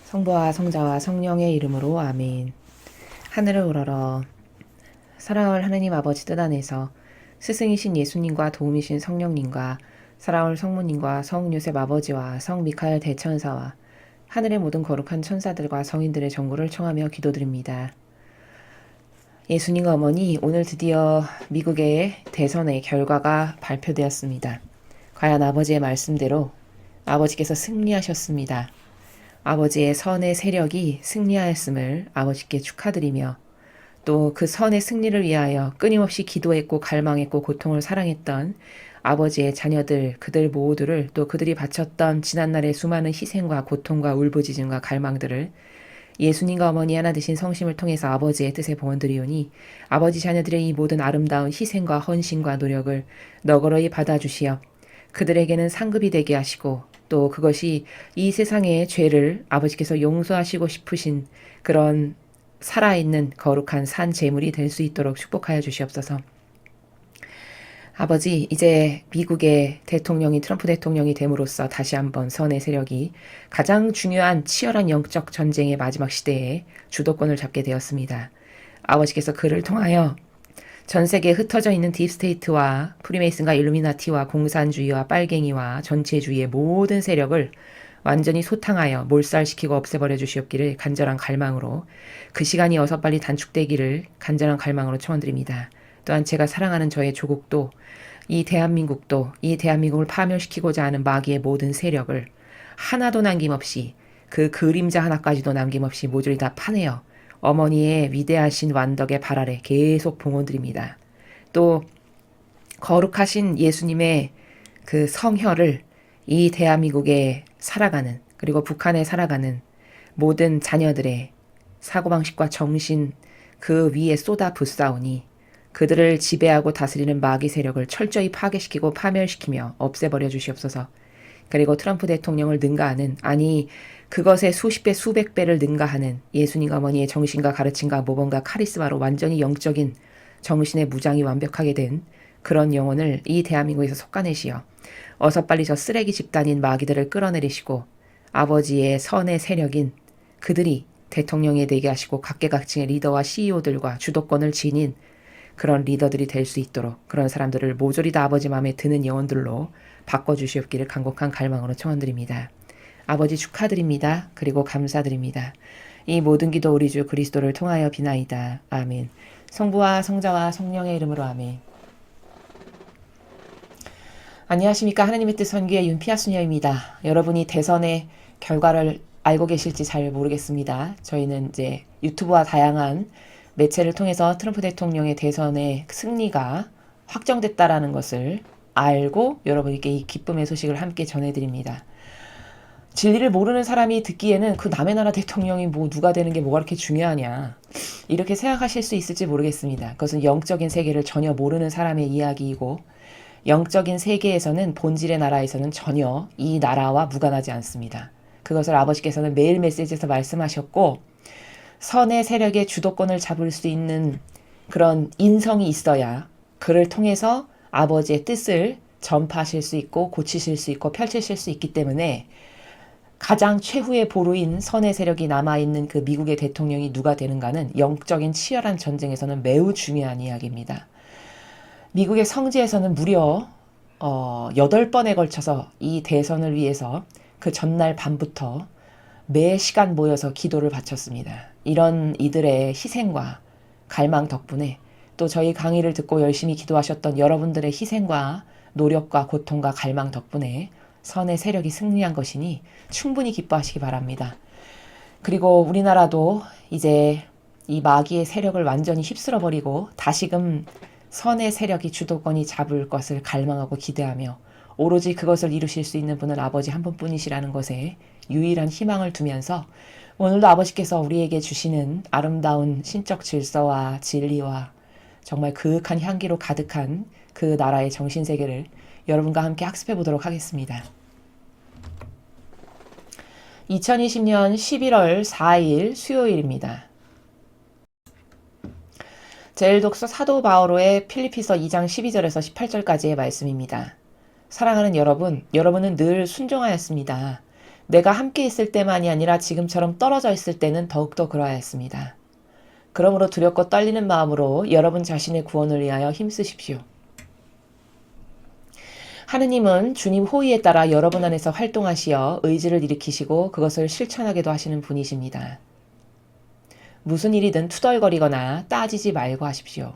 성부와 성자와 성령의 이름으로 아멘. 하늘을 우러러 사랑할 하느님 아버지 뜻 안에서 스승이신 예수님과 도움이신 성령님과 사랑할 성모님과 성 요셉 아버지와 성 미카엘 대천사와 하늘의 모든 거룩한 천사들과 성인들의 정보를 청하며 기도드립니다. 예수님 어머니, 오늘 드디어 미국의 대선의 결과가 발표되었습니다. 과연 아버지의 말씀대로 아버지께서 승리하셨습니다. 아버지의 선의 세력이 승리하였음을 아버지께 축하드리며 또 그 선의 승리를 위하여 끊임없이 기도했고 갈망했고 고통을 사랑했던 아버지의 자녀들, 그들 모두를 또 그들이 바쳤던 지난날의 수많은 희생과 고통과 울부짖음과 갈망들을 예수님과 어머니 하나 되신 성심을 통해서 아버지의 뜻에 봉헌드리오니 아버지 자녀들의 이 모든 아름다운 희생과 헌신과 노력을 너그러이 받아주시어 그들에게는 상급이 되게 하시고 또 그것이 이 세상의 죄를 아버지께서 용서하시고 싶으신 그런 살아있는 거룩한 산 제물이 될 수 있도록 축복하여 주시옵소서. 아버지, 이제 미국의 대통령이 트럼프 대통령이 됨으로써 다시 한번 선의 세력이 가장 중요한 치열한 영적 전쟁의 마지막 시대에 주도권을 잡게 되었습니다. 아버지께서 그를 통하여 전 세계에 흩어져 있는 딥스테이트와 프리메이슨과 일루미나티와 공산주의와 빨갱이와 전체주의의 모든 세력을 완전히 소탕하여 몰살시키고 없애버려 주시옵기를 간절한 갈망으로 그 시간이 어서 빨리 단축되기를 간절한 갈망으로 청원드립니다. 또한 제가 사랑하는 저의 조국도 이 대한민국도 이 대한민국을 파멸시키고자 하는 마귀의 모든 세력을 하나도 남김없이 그 그림자 하나까지도 남김없이 모조리 다 파내어 어머니의 위대하신 완덕의 발 아래 계속 봉헌드립니다. 또 거룩하신 예수님의 그 성혈을 이 대한민국에 살아가는 그리고 북한에 살아가는 모든 자녀들의 사고방식과 정신 그 위에 쏟아 붓사오니 그들을 지배하고 다스리는 마귀 세력을 철저히 파괴시키고 파멸시키며 없애버려 주시옵소서. 그리고 트럼프 대통령을 능가하는 아니 그것의 수십 배 수백 배를 능가하는 예수님 어머니의 정신과 가르침과 모범과 카리스마로 완전히 영적인 정신의 무장이 완벽하게 된 그런 영혼을 이 대한민국에서 솎아내시어 어서 빨리 저 쓰레기 집단인 마귀들을 끌어내리시고 아버지의 선의 세력인 그들이 대통령이 되게 하시고 각계각층의 리더와 CEO들과 주도권을 지닌 그런 리더들이 될 수 있도록 그런 사람들을 모조리 다 아버지 마음에 드는 영혼들로 바꿔주시옵기를 간곡한 갈망으로 청원드립니다. 아버지 축하드립니다. 그리고 감사드립니다. 이 모든 기도 우리 주 그리스도를 통하여 비나이다. 아멘. 성부와 성자와 성령의 이름으로 아멘. 안녕하십니까. 하나님의 뜻 선교의 윤피아 수녀입니다. 여러분이 대선의 결과를 알고 계실지 잘 모르겠습니다. 저희는 이제 유튜브와 다양한 매체를 통해서 트럼프 대통령의 대선의 승리가 확정됐다라는 것을 알고 여러분께 이 기쁨의 소식을 함께 전해드립니다. 진리를 모르는 사람이 듣기에는 그 남의 나라 대통령이 뭐 누가 되는 게 뭐가 그렇게 중요하냐 이렇게 생각하실 수 있을지 모르겠습니다. 그것은 영적인 세계를 전혀 모르는 사람의 이야기이고 영적인 세계에서는 본질의 나라에서는 전혀 이 나라와 무관하지 않습니다. 그것을 아버지께서는 매일 메시지에서 말씀하셨고 선의 세력의 주도권을 잡을 수 있는 그런 인성이 있어야 그를 통해서 아버지의 뜻을 전파하실 수 있고 고치실 수 있고 펼치실 수 있기 때문에 가장 최후의 보루인 선의 세력이 남아있는 그 미국의 대통령이 누가 되는가는 영적인 치열한 전쟁에서는 매우 중요한 이야기입니다. 미국의 성지에서는 무려 8번에 걸쳐서 이 대선을 위해서 그 전날 밤부터 매 시간 모여서 기도를 바쳤습니다. 이런 이들의 희생과 갈망 덕분에 또 저희 강의를 듣고 열심히 기도하셨던 여러분들의 희생과 노력과 고통과 갈망 덕분에 선의 세력이 승리한 것이니 충분히 기뻐하시기 바랍니다. 그리고 우리나라도 이제 이 마귀의 세력을 완전히 휩쓸어버리고 다시금 선의 세력이 주도권이 잡을 것을 갈망하고 기대하며 오로지 그것을 이루실 수 있는 분은 아버지 한 분뿐이시라는 것에 유일한 희망을 두면서 오늘도 아버지께서 우리에게 주시는 아름다운 신적 질서와 진리와 정말 그윽한 향기로 가득한 그 나라의 정신세계를 여러분과 함께 학습해 보도록 하겠습니다. 2020년 11월 4일 수요일입니다. 제1독서 사도 바오로의 필리피서 2장 12절에서 18절까지의 말씀입니다. 사랑하는 여러분, 여러분은 늘 순종하였습니다. 내가 함께 있을 때만이 아니라 지금처럼 떨어져 있을 때는 더욱더 그러야 했습니다. 그러므로 두렵고 떨리는 마음으로 여러분 자신의 구원을 위하여 힘쓰십시오. 하느님은 주님 호의에 따라 여러분 안에서 활동하시어 의지를 일으키시고 그것을 실천하게도 하시는 분이십니다. 무슨 일이든 투덜거리거나 따지지 말고 하십시오.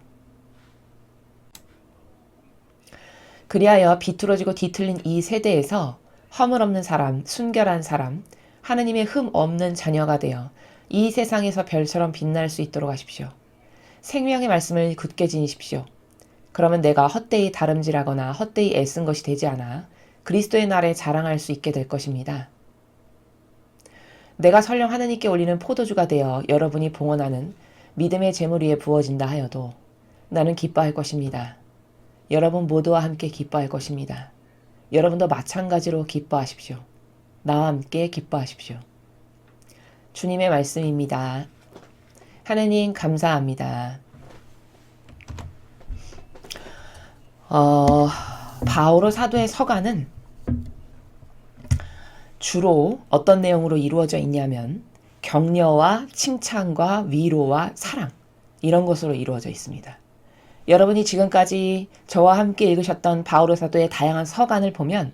그리하여 비뚤어지고 뒤틀린 이 세대에서 허물 없는 사람, 순결한 사람, 하느님의 흠 없는 자녀가 되어 이 세상에서 별처럼 빛날 수 있도록 하십시오. 생명의 말씀을 굳게 지니십시오. 그러면 내가 헛되이 다름질하거나 헛되이 애쓴 것이 되지 않아 그리스도의 날에 자랑할 수 있게 될 것입니다. 내가 설령 하느님께 올리는 포도주가 되어 여러분이 봉헌하는 믿음의 제물 위에 부어진다 하여도 나는 기뻐할 것입니다. 여러분 모두와 함께 기뻐할 것입니다. 여러분도 마찬가지로 기뻐하십시오. 나와 함께 기뻐하십시오. 주님의 말씀입니다. 하느님 감사합니다. 바오로 사도의 서가는 주로 어떤 내용으로 이루어져 있냐면 격려와 칭찬과 위로와 사랑 이런 것으로 이루어져 있습니다. 여러분이 지금까지 저와 함께 읽으셨던 바오로 사도의 다양한 서간을 보면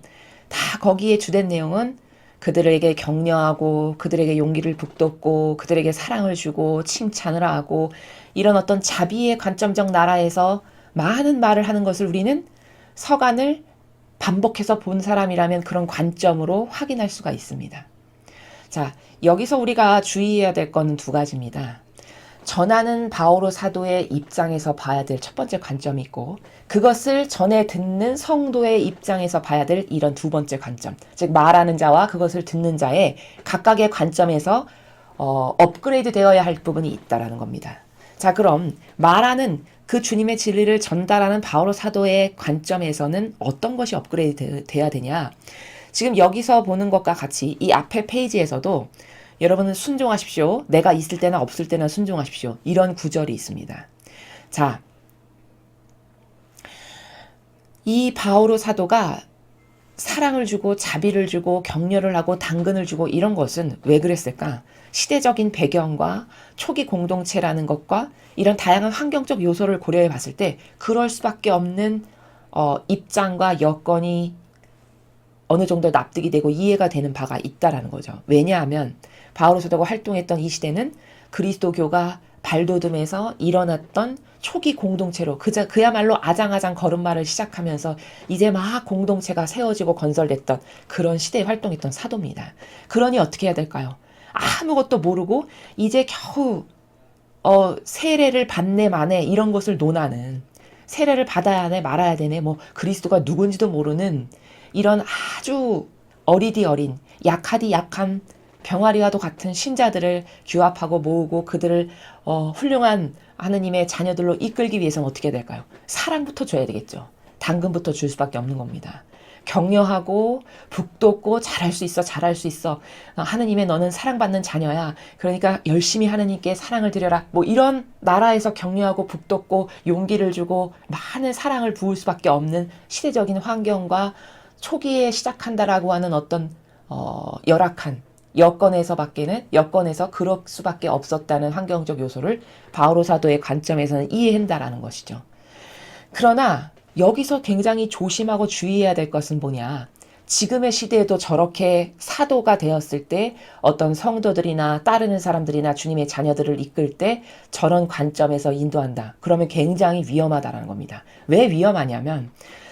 다 거기에 주된 내용은 그들에게 격려하고 그들에게 용기를 북돋고 그들에게 사랑을 주고 칭찬을 하고 이런 어떤 자비의 관점적 나라에서 많은 말을 하는 것을 우리는 서간을 반복해서 본 사람이라면 그런 관점으로 확인할 수가 있습니다. 자, 여기서 우리가 주의해야 될 것은 두 가지입니다. 전하는 바오로 사도의 입장에서 봐야 될 첫 번째 관점이 있고 그것을 전해 듣는 성도의 입장에서 봐야 될 이런 두 번째 관점, 즉 말하는 자와 그것을 듣는 자의 각각의 관점에서 업그레이드 되어야 할 부분이 있다라는 겁니다. 자, 그럼 말하는 그 주님의 진리를 전달하는 바오로 사도의 관점에서는 어떤 것이 업그레이드 돼야 되냐? 지금 여기서 보는 것과 같이 이 앞에 페이지에서도 여러분은 순종하십시오. 내가 있을 때나 없을 때나 순종하십시오. 이런 구절이 있습니다. 자, 이 바오로 사도가 사랑을 주고 자비를 주고 격려를 하고 당근을 주고 이런 것은 왜 그랬을까? 시대적인 배경과 초기 공동체라는 것과 이런 다양한 환경적 요소를 고려해 봤을 때 그럴 수밖에 없는 입장과 여건이 어느 정도 납득이 되고 이해가 되는 바가 있다라는 거죠. 왜냐하면 바오로 사도가 활동했던 이 시대는 그리스도교가 발돋움에서 일어났던 초기 공동체로 그야말로 아장아장 걸음마를 시작하면서 이제 막 공동체가 세워지고 건설됐던 그런 시대에 활동했던 사도입니다. 그러니 어떻게 해야 될까요? 아무것도 모르고 이제 겨우 세례를 받네 마네 이런 것을 논하는, 세례를 받아야 하네 말아야 되네 뭐 그리스도가 누군지도 모르는 이런 아주 어리디 어린 약하디 약한 병아리와도 같은 신자들을 규합하고 모으고 그들을 훌륭한 하느님의 자녀들로 이끌기 위해서는 어떻게 해야 될까요? 사랑부터 줘야 되겠죠. 당근부터 줄 수밖에 없는 겁니다. 격려하고 북돋고 잘할 수 있어 잘할 수 있어, 하느님의 너는 사랑받는 자녀야, 그러니까 열심히 하느님께 사랑을 드려라, 뭐 이런 나라에서 격려하고 북돋고 용기를 주고 많은 사랑을 부을 수밖에 없는 시대적인 환경과 초기에 시작한다라고 하는 어떤 열악한 여건에서 그럴 수밖에 없었다는 환경적 요소를 바오로 사도의 관점에서는 이해한다라는 것이죠. 그러나 여기서 굉장히 조심하고 주의해야 될 것은 뭐냐? 지금의 시대에도 저렇게 사도가 되었을 때 어떤 성도들이나 따르는 사람들이나 주님의 자녀들을 이끌 때 저런 관점에서 인도한다. 그러면 굉장히 위험하다라는 겁니다. 왜 위험하냐면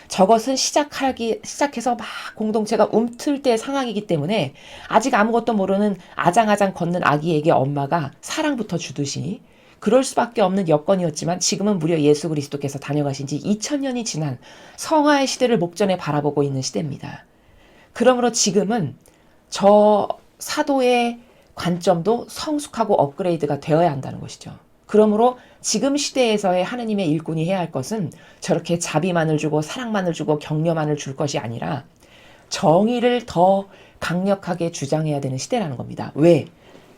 저것은 시작해서 막 공동체가 움틀 때 상황이기 때문에 아직 아무것도 모르는 아장아장 걷는 아기에게 엄마가 사랑부터 주듯이 그럴 수밖에 없는 여건이었지만 지금은 무려 예수 그리스도께서 다녀가신 지 2000년이 지난 성화의 시대를 목전에 바라보고 있는 시대입니다. 그러므로 지금은 저 사도의 관점도 성숙하고 업그레이드가 되어야 한다는 것이죠. 그러므로 지금 시대에서의 하느님의 일꾼이 해야 할 것은 저렇게 자비만을 주고 사랑만을 주고 격려만을 줄 것이 아니라 정의를 더 강력하게 주장해야 되는 시대라는 겁니다. 왜?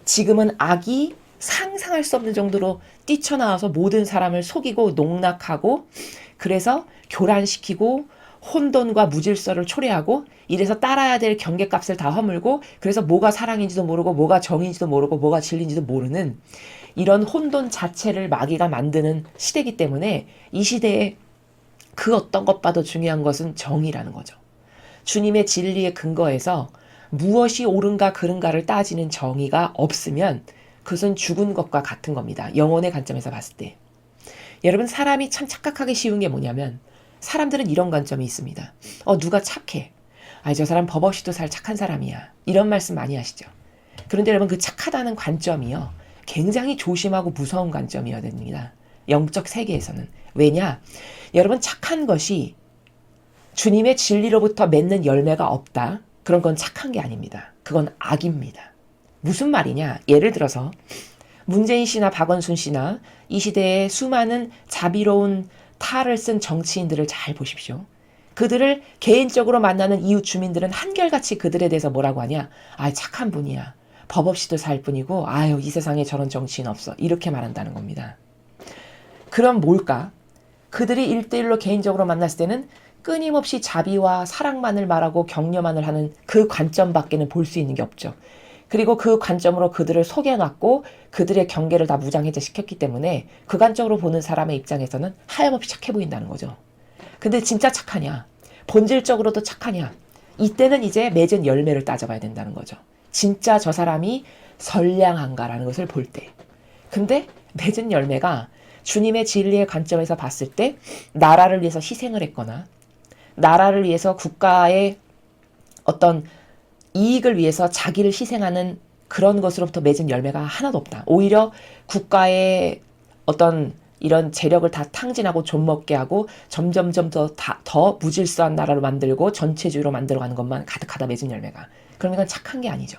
지금은 악이 상상할 수 없는 정도로 뛰쳐나와서 모든 사람을 속이고 농락하고 그래서 교란시키고 혼돈과 무질서를 초래하고 이래서 따라야 될 경계값을 다 허물고 그래서 뭐가 사랑인지도 모르고 뭐가 정인지도 모르고 뭐가 진리인지도 모르는 이런 혼돈 자체를 마귀가 만드는 시대이기 때문에 이 시대에 그 어떤 것 봐도 중요한 것은 정의라는 거죠. 주님의 진리의 근거에서 무엇이 옳은가 그른가를 따지는 정의가 없으면 그것은 죽은 것과 같은 겁니다. 영혼의 관점에서 봤을 때. 여러분 사람이 참 착각하기 쉬운 게 뭐냐면 사람들은 이런 관점이 있습니다. 누가 착해. 저 사람 법 없이도 살 착한 사람이야. 이런 말씀 많이 하시죠. 그런데 여러분 그 착하다는 관점이요. 굉장히 조심하고 무서운 관점이어야 됩니다. 영적 세계에서는. 왜냐? 여러분 착한 것이 주님의 진리로부터 맺는 열매가 없다. 그런 건 착한 게 아닙니다. 그건 악입니다. 무슨 말이냐? 예를 들어서 문재인 씨나 박원순 씨나 이 시대의 수많은 자비로운 탈을 쓴 정치인들을 잘 보십시오. 그들을 개인적으로 만나는 이웃 주민들은 한결같이 그들에 대해서 뭐라고 하냐? 착한 분이야. 법 없이도 살 뿐이고 이 세상에 저런 정치인 없어. 이렇게 말한다는 겁니다. 그럼 뭘까? 그들이 1대1로 개인적으로 만났을 때는 끊임없이 자비와 사랑만을 말하고 격려만을 하는 그 관점밖에는 볼 수 있는 게 없죠. 그리고 그 관점으로 그들을 속여놨고 그들의 경계를 다 무장해제시켰기 때문에 그 관점으로 보는 사람의 입장에서는 하염없이 착해 보인다는 거죠. 근데 진짜 착하냐? 본질적으로도 착하냐? 이때는 이제 맺은 열매를 따져봐야 된다는 거죠. 진짜 저 사람이 선량한가라는 것을 볼 때. 근데 맺은 열매가 주님의 진리의 관점에서 봤을 때 나라를 위해서 희생을 했거나 나라를 위해서 국가의 어떤 이익을 위해서 자기를 희생하는 그런 것으로부터 맺은 열매가 하나도 없다. 오히려 국가의 어떤 이런 재력을 다 탕진하고 좀먹게 하고 점점점 더 무질서한 나라로 만들고 전체주의로 만들어가는 것만 가득하다 맺은 열매가. 그럼 이건 착한 게 아니죠.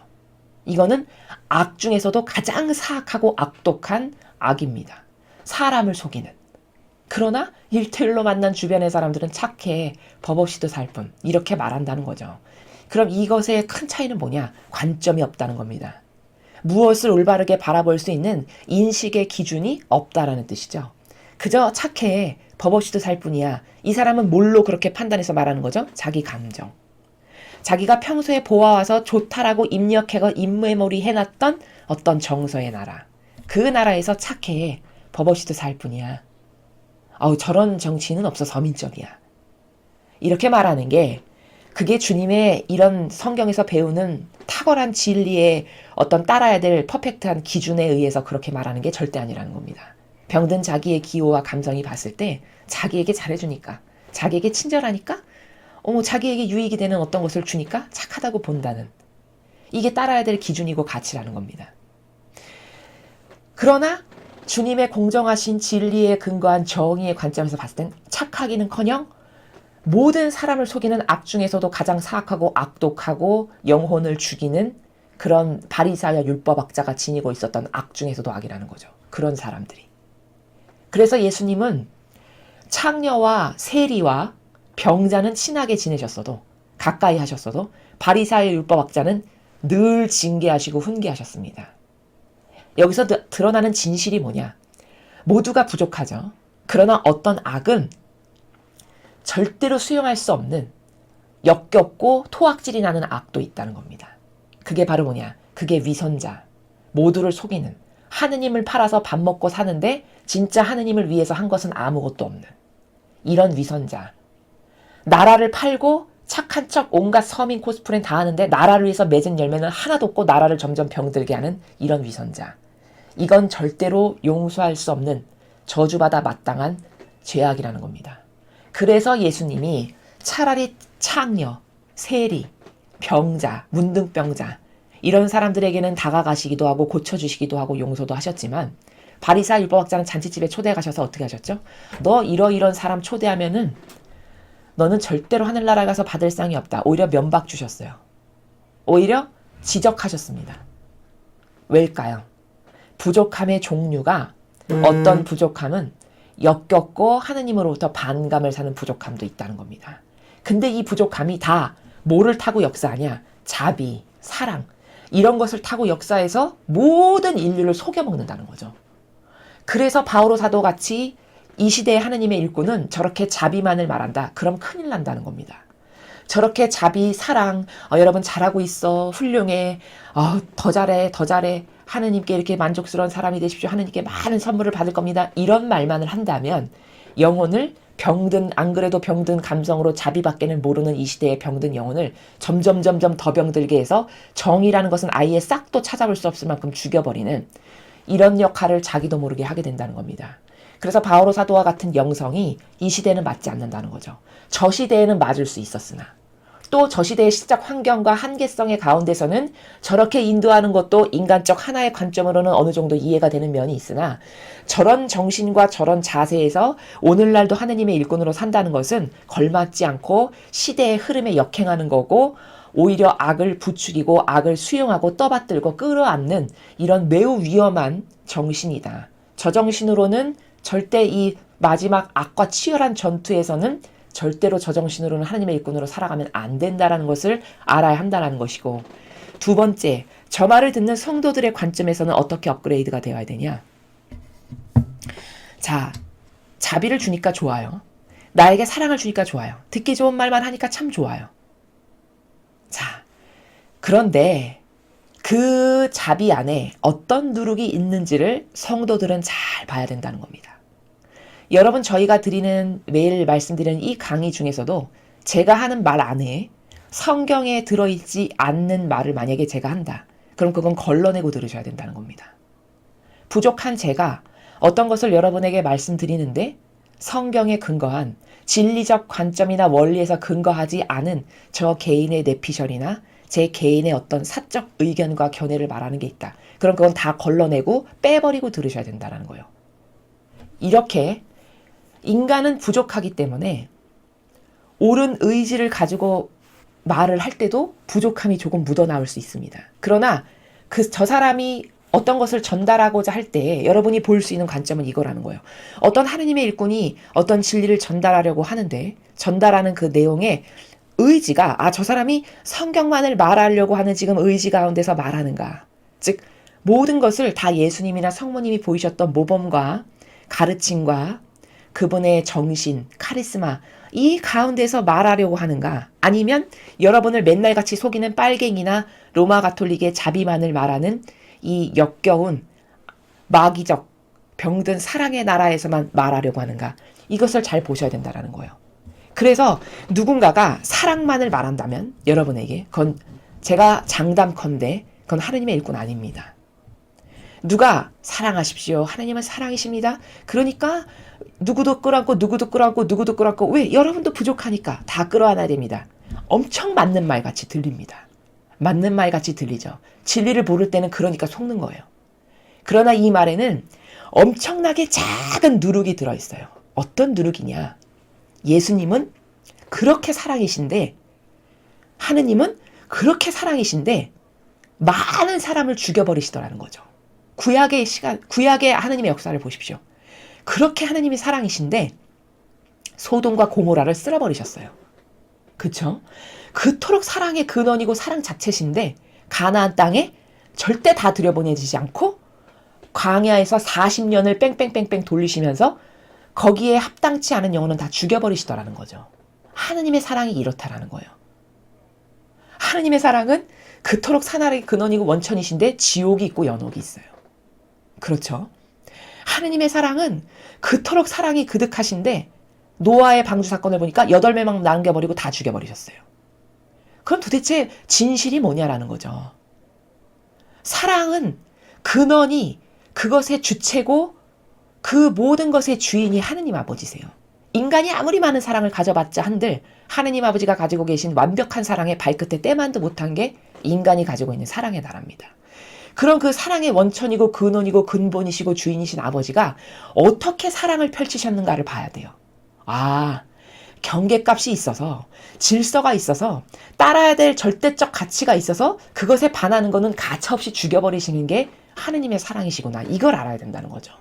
이거는 악 중에서도 가장 사악하고 악독한 악입니다. 사람을 속이는. 그러나 1대1로 만난 주변의 사람들은 착해. 법 없이도 살 뿐. 이렇게 말한다는 거죠. 그럼 이것의 큰 차이는 뭐냐? 관점이 없다는 겁니다. 무엇을 올바르게 바라볼 수 있는 인식의 기준이 없다라는 뜻이죠. 그저 착해. 법 없이도 살 뿐이야. 이 사람은 뭘로 그렇게 판단해서 말하는 거죠? 자기 감정. 자기가 평소에 보아와서 좋다라고 입력해서 입메모리 해놨던 어떤 정서의 나라. 그 나라에서 착해. 법 없이도 살 뿐이야. 저런 정치인은 없어 서민적이야. 이렇게 말하는 게 그게 주님의 이런 성경에서 배우는 탁월한 진리의 어떤 따라야 될 퍼펙트한 기준에 의해서 그렇게 말하는 게 절대 아니라는 겁니다. 병든 자기의 기호와 감정이 봤을 때 자기에게 잘해주니까, 자기에게 친절하니까, 자기에게 유익이 되는 어떤 것을 주니까 착하다고 본다는 이게 따라야 될 기준이고 가치라는 겁니다. 그러나 주님의 공정하신 진리에 근거한 정의의 관점에서 봤을 땐 착하기는커녕 모든 사람을 속이는 악 중에서도 가장 사악하고 악독하고 영혼을 죽이는 그런 바리새야 율법학자가 지니고 있었던 악 중에서도 악이라는 거죠. 그런 사람들이. 그래서 예수님은 창녀와 세리와 병자는 친하게 지내셨어도 가까이 하셨어도 바리새야 율법학자는 늘 징계하시고 훈계하셨습니다. 여기서 드러나는 진실이 뭐냐? 모두가 부족하죠. 그러나 어떤 악은 절대로 수용할 수 없는 역겹고 토악질이 나는 악도 있다는 겁니다. 그게 바로 뭐냐? 그게 위선자, 모두를 속이는, 하느님을 팔아서 밥 먹고 사는데 진짜 하느님을 위해서 한 것은 아무것도 없는 이런 위선자. 나라를 팔고 착한 척 온갖 서민 코스프레 다 하는데 나라를 위해서 맺은 열매는 하나도 없고 나라를 점점 병들게 하는 이런 위선자. 이건 절대로 용서할 수 없는 저주받아 마땅한 죄악이라는 겁니다. 그래서 예수님이 차라리 창녀, 세리, 병자, 문둥병자 이런 사람들에게는 다가가시기도 하고 고쳐주시기도 하고 용서도 하셨지만 바리새야 율법학자는 잔치집에 초대해 가셔서 어떻게 하셨죠? 너 이런 사람 초대하면은 너는 절대로 하늘나라에 가서 받을 상이 없다. 오히려 면박 주셨어요. 오히려 지적하셨습니다. 왜일까요? 부족함의 종류가 어떤 부족함은 역겹고 하느님으로부터 반감을 사는 부족함도 있다는 겁니다. 근데 이 부족함이 다 뭐를 타고 역사하냐? 자비, 사랑 이런 것을 타고 역사해서 모든 인류를 속여먹는다는 거죠. 그래서 바오로 사도같이 이 시대의 하느님의 일꾼은 저렇게 자비만을 말한다. 그럼 큰일 난다는 겁니다. 저렇게 자비, 사랑, 여러분 잘하고 있어, 훌륭해, 더 잘해, 더 잘해, 하느님께 이렇게 만족스러운 사람이 되십시오. 하느님께 많은 선물을 받을 겁니다. 이런 말만을 한다면 영혼을 병든, 안 그래도 병든 감성으로 자비밖에는 모르는 이 시대의 병든 영혼을 점점 더 병들게 해서 정의라는 것은 아예 싹도 찾아볼 수 없을 만큼 죽여버리는 이런 역할을 자기도 모르게 하게 된다는 겁니다. 그래서 바오로 사도와 같은 영성이 이 시대는 맞지 않는다는 거죠. 저 시대에는 맞을 수 있었으나 또 저 시대의 시적 환경과 한계성의 가운데서는 저렇게 인도하는 것도 인간적 하나의 관점으로는 어느 정도 이해가 되는 면이 있으나 저런 정신과 저런 자세에서 오늘날도 하느님의 일꾼으로 산다는 것은 걸맞지 않고 시대의 흐름에 역행하는 거고 오히려 악을 부추기고 악을 수용하고 떠받들고 끌어안는 이런 매우 위험한 정신이다. 저 정신으로는 절대 이 마지막 악과 치열한 전투에서는 절대로 저 정신으로는 하나님의 일꾼으로 살아가면 안 된다는 것을 알아야 한다는 것이고, 두 번째, 저 말을 듣는 성도들의 관점에서는 어떻게 업그레이드가 되어야 되냐. 자, 자비를 주니까 좋아요. 나에게 사랑을 주니까 좋아요. 듣기 좋은 말만 하니까 참 좋아요. 자, 그런데 그 자비 안에 어떤 누룩이 있는지를 성도들은 잘 봐야 된다는 겁니다. 여러분, 저희가 드리는, 매일 말씀드리는 이 강의 중에서도 제가 하는 말 안에 성경에 들어있지 않는 말을 만약에 제가 한다. 그럼 그건 걸러내고 들으셔야 된다는 겁니다. 부족한 제가 어떤 것을 여러분에게 말씀드리는데 성경에 근거한 진리적 관점이나 원리에서 근거하지 않은 저 개인의 내피셜이나 제 개인의 어떤 사적 의견과 견해를 말하는 게 있다. 그럼 그건 다 걸러내고 빼버리고 들으셔야 된다는 거예요. 이렇게 인간은 부족하기 때문에 옳은 의지를 가지고 말을 할 때도 부족함이 조금 묻어나올 수 있습니다. 그러나 저 사람이 어떤 것을 전달하고자 할 때 여러분이 볼 수 있는 관점은 이거라는 거예요. 어떤 하느님의 일꾼이 어떤 진리를 전달하려고 하는데 전달하는 그 내용의 의지가 저 사람이 성경만을 말하려고 하는 지금 의지 가운데서 말하는가. 즉 모든 것을 다 예수님이나 성모님이 보이셨던 모범과 가르침과 그분의 정신, 카리스마 이 가운데서 말하려고 하는가, 아니면 여러분을 맨날 같이 속이는 빨갱이나 로마 가톨릭의 자비만을 말하는 이 역겨운 마귀적 병든 사랑의 나라에서만 말하려고 하는가, 이것을 잘 보셔야 된다는 거예요. 그래서 누군가가 사랑만을 말한다면 여러분에게 그건 제가 장담컨대 그건 하느님의 일꾼 아닙니다. 누가 사랑하십시오. 하나님은 사랑이십니다. 그러니까 누구도 끌어안고 누구도 끌어안고 누구도 끌어안고, 왜? 여러분도 부족하니까 다 끌어안아야 됩니다. 엄청 맞는 말 같이 들립니다. 맞는 말 같이 들리죠. 진리를 모를 때는 그러니까 속는 거예요. 그러나 이 말에는 엄청나게 작은 누룩이 들어있어요. 어떤 누룩이냐. 예수님은 그렇게 사랑이신데, 하느님은 그렇게 사랑이신데 많은 사람을 죽여버리시더라는 거죠. 구약의 하느님의 역사를 보십시오. 그렇게 하느님이 사랑이신데 소돔과 고모라를 쓸어버리셨어요. 그쵸? 그토록 사랑의 근원이고 사랑 자체신데 가나안 땅에 절대 다 들여보내지지 않고 광야에서 40년을 뺑뺑뺑뺑 돌리시면서 거기에 합당치 않은 영혼은 다 죽여버리시더라는 거죠. 하느님의 사랑이 이렇다라는 거예요. 하느님의 사랑은 그토록 사나의 근원이고 원천이신데 지옥이 있고 연옥이 있어요. 그렇죠? 하느님의 사랑은 그토록 사랑이 그득하신데 노아의 방주 사건을 보니까 8명만 남겨버리고 다 죽여버리셨어요. 그럼 도대체 진실이 뭐냐라는 거죠. 사랑은 근원이 그것의 주체고 그 모든 것의 주인이 하느님 아버지세요. 인간이 아무리 많은 사랑을 가져봤자 한들 하느님 아버지가 가지고 계신 완벽한 사랑의 발끝에 때만도 못한 게 인간이 가지고 있는 사랑의 나라입니다. 그런 그 사랑의 원천이고 근원이고 근본이시고 주인이신 아버지가 어떻게 사랑을 펼치셨는가를 봐야 돼요. 경계값이 있어서, 질서가 있어서, 따라야 될 절대적 가치가 있어서 그것에 반하는 거는 가차없이 죽여버리시는 게 하느님의 사랑이시구나. 이걸 알아야 된다는 거죠.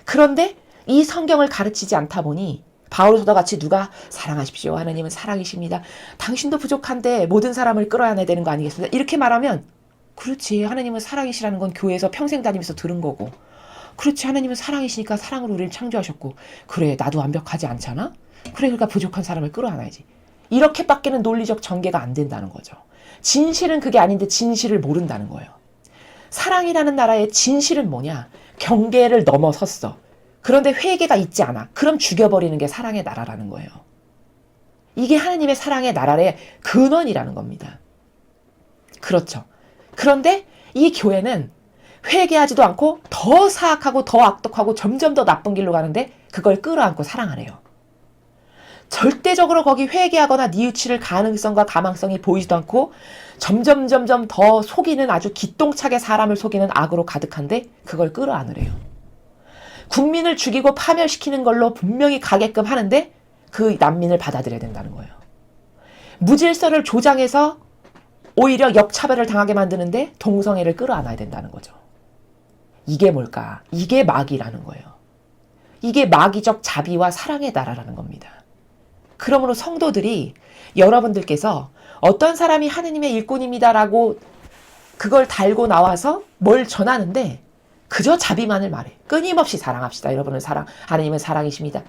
그런데 이 성경을 가르치지 않다 보니 바울 사도 같이 누가 사랑하십시오. 하느님은 사랑이십니다. 당신도 부족한데 모든 사람을 끌어안아야 되는 거 아니겠습니까? 이렇게 말하면 그렇지, 하느님은 사랑이시라는 건 교회에서 평생 다니면서 들은 거고 그렇지, 하나님은 사랑이시니까 사랑으로 우리를 창조하셨고, 그래, 나도 완벽하지 않잖아? 그래, 그러니까 부족한 사람을 끌어안아야지. 이렇게밖에는 논리적 전개가 안 된다는 거죠. 진실은 그게 아닌데 진실을 모른다는 거예요. 사랑이라는 나라의 진실은 뭐냐? 경계를 넘어섰어. 그런데 회개가 있지 않아. 그럼 죽여버리는 게 사랑의 나라라는 거예요. 이게 하나님의 사랑의 나라의 근원이라는 겁니다. 그렇죠. 그런데 이 교회는 회개하지도 않고 더 사악하고 더 악독하고 점점 더 나쁜 길로 가는데 그걸 끌어안고 사랑하래요. 절대적으로 거기 회개하거나 뉘우칠 가능성과 가망성이 보이지도 않고 점점 더 속이는, 아주 기똥차게 사람을 속이는 악으로 가득한데 그걸 끌어안으래요. 국민을 죽이고 파멸시키는 걸로 분명히 가게끔 하는데 그 난민을 받아들여야 된다는 거예요. 무질서를 조장해서 오히려 역차별을 당하게 만드는데 동성애를 끌어안아야 된다는 거죠. 이게 뭘까? 이게 마귀라는 거예요. 이게 마귀적 자비와 사랑의 나라라는 겁니다. 그러므로 성도들이, 여러분들께서 어떤 사람이 하느님의 일꾼입니다라고 그걸 달고 나와서 뭘 전하는데 그저 자비만을 말해. 끊임없이 사랑합시다. 여러분은 하느님은 사랑이십니다.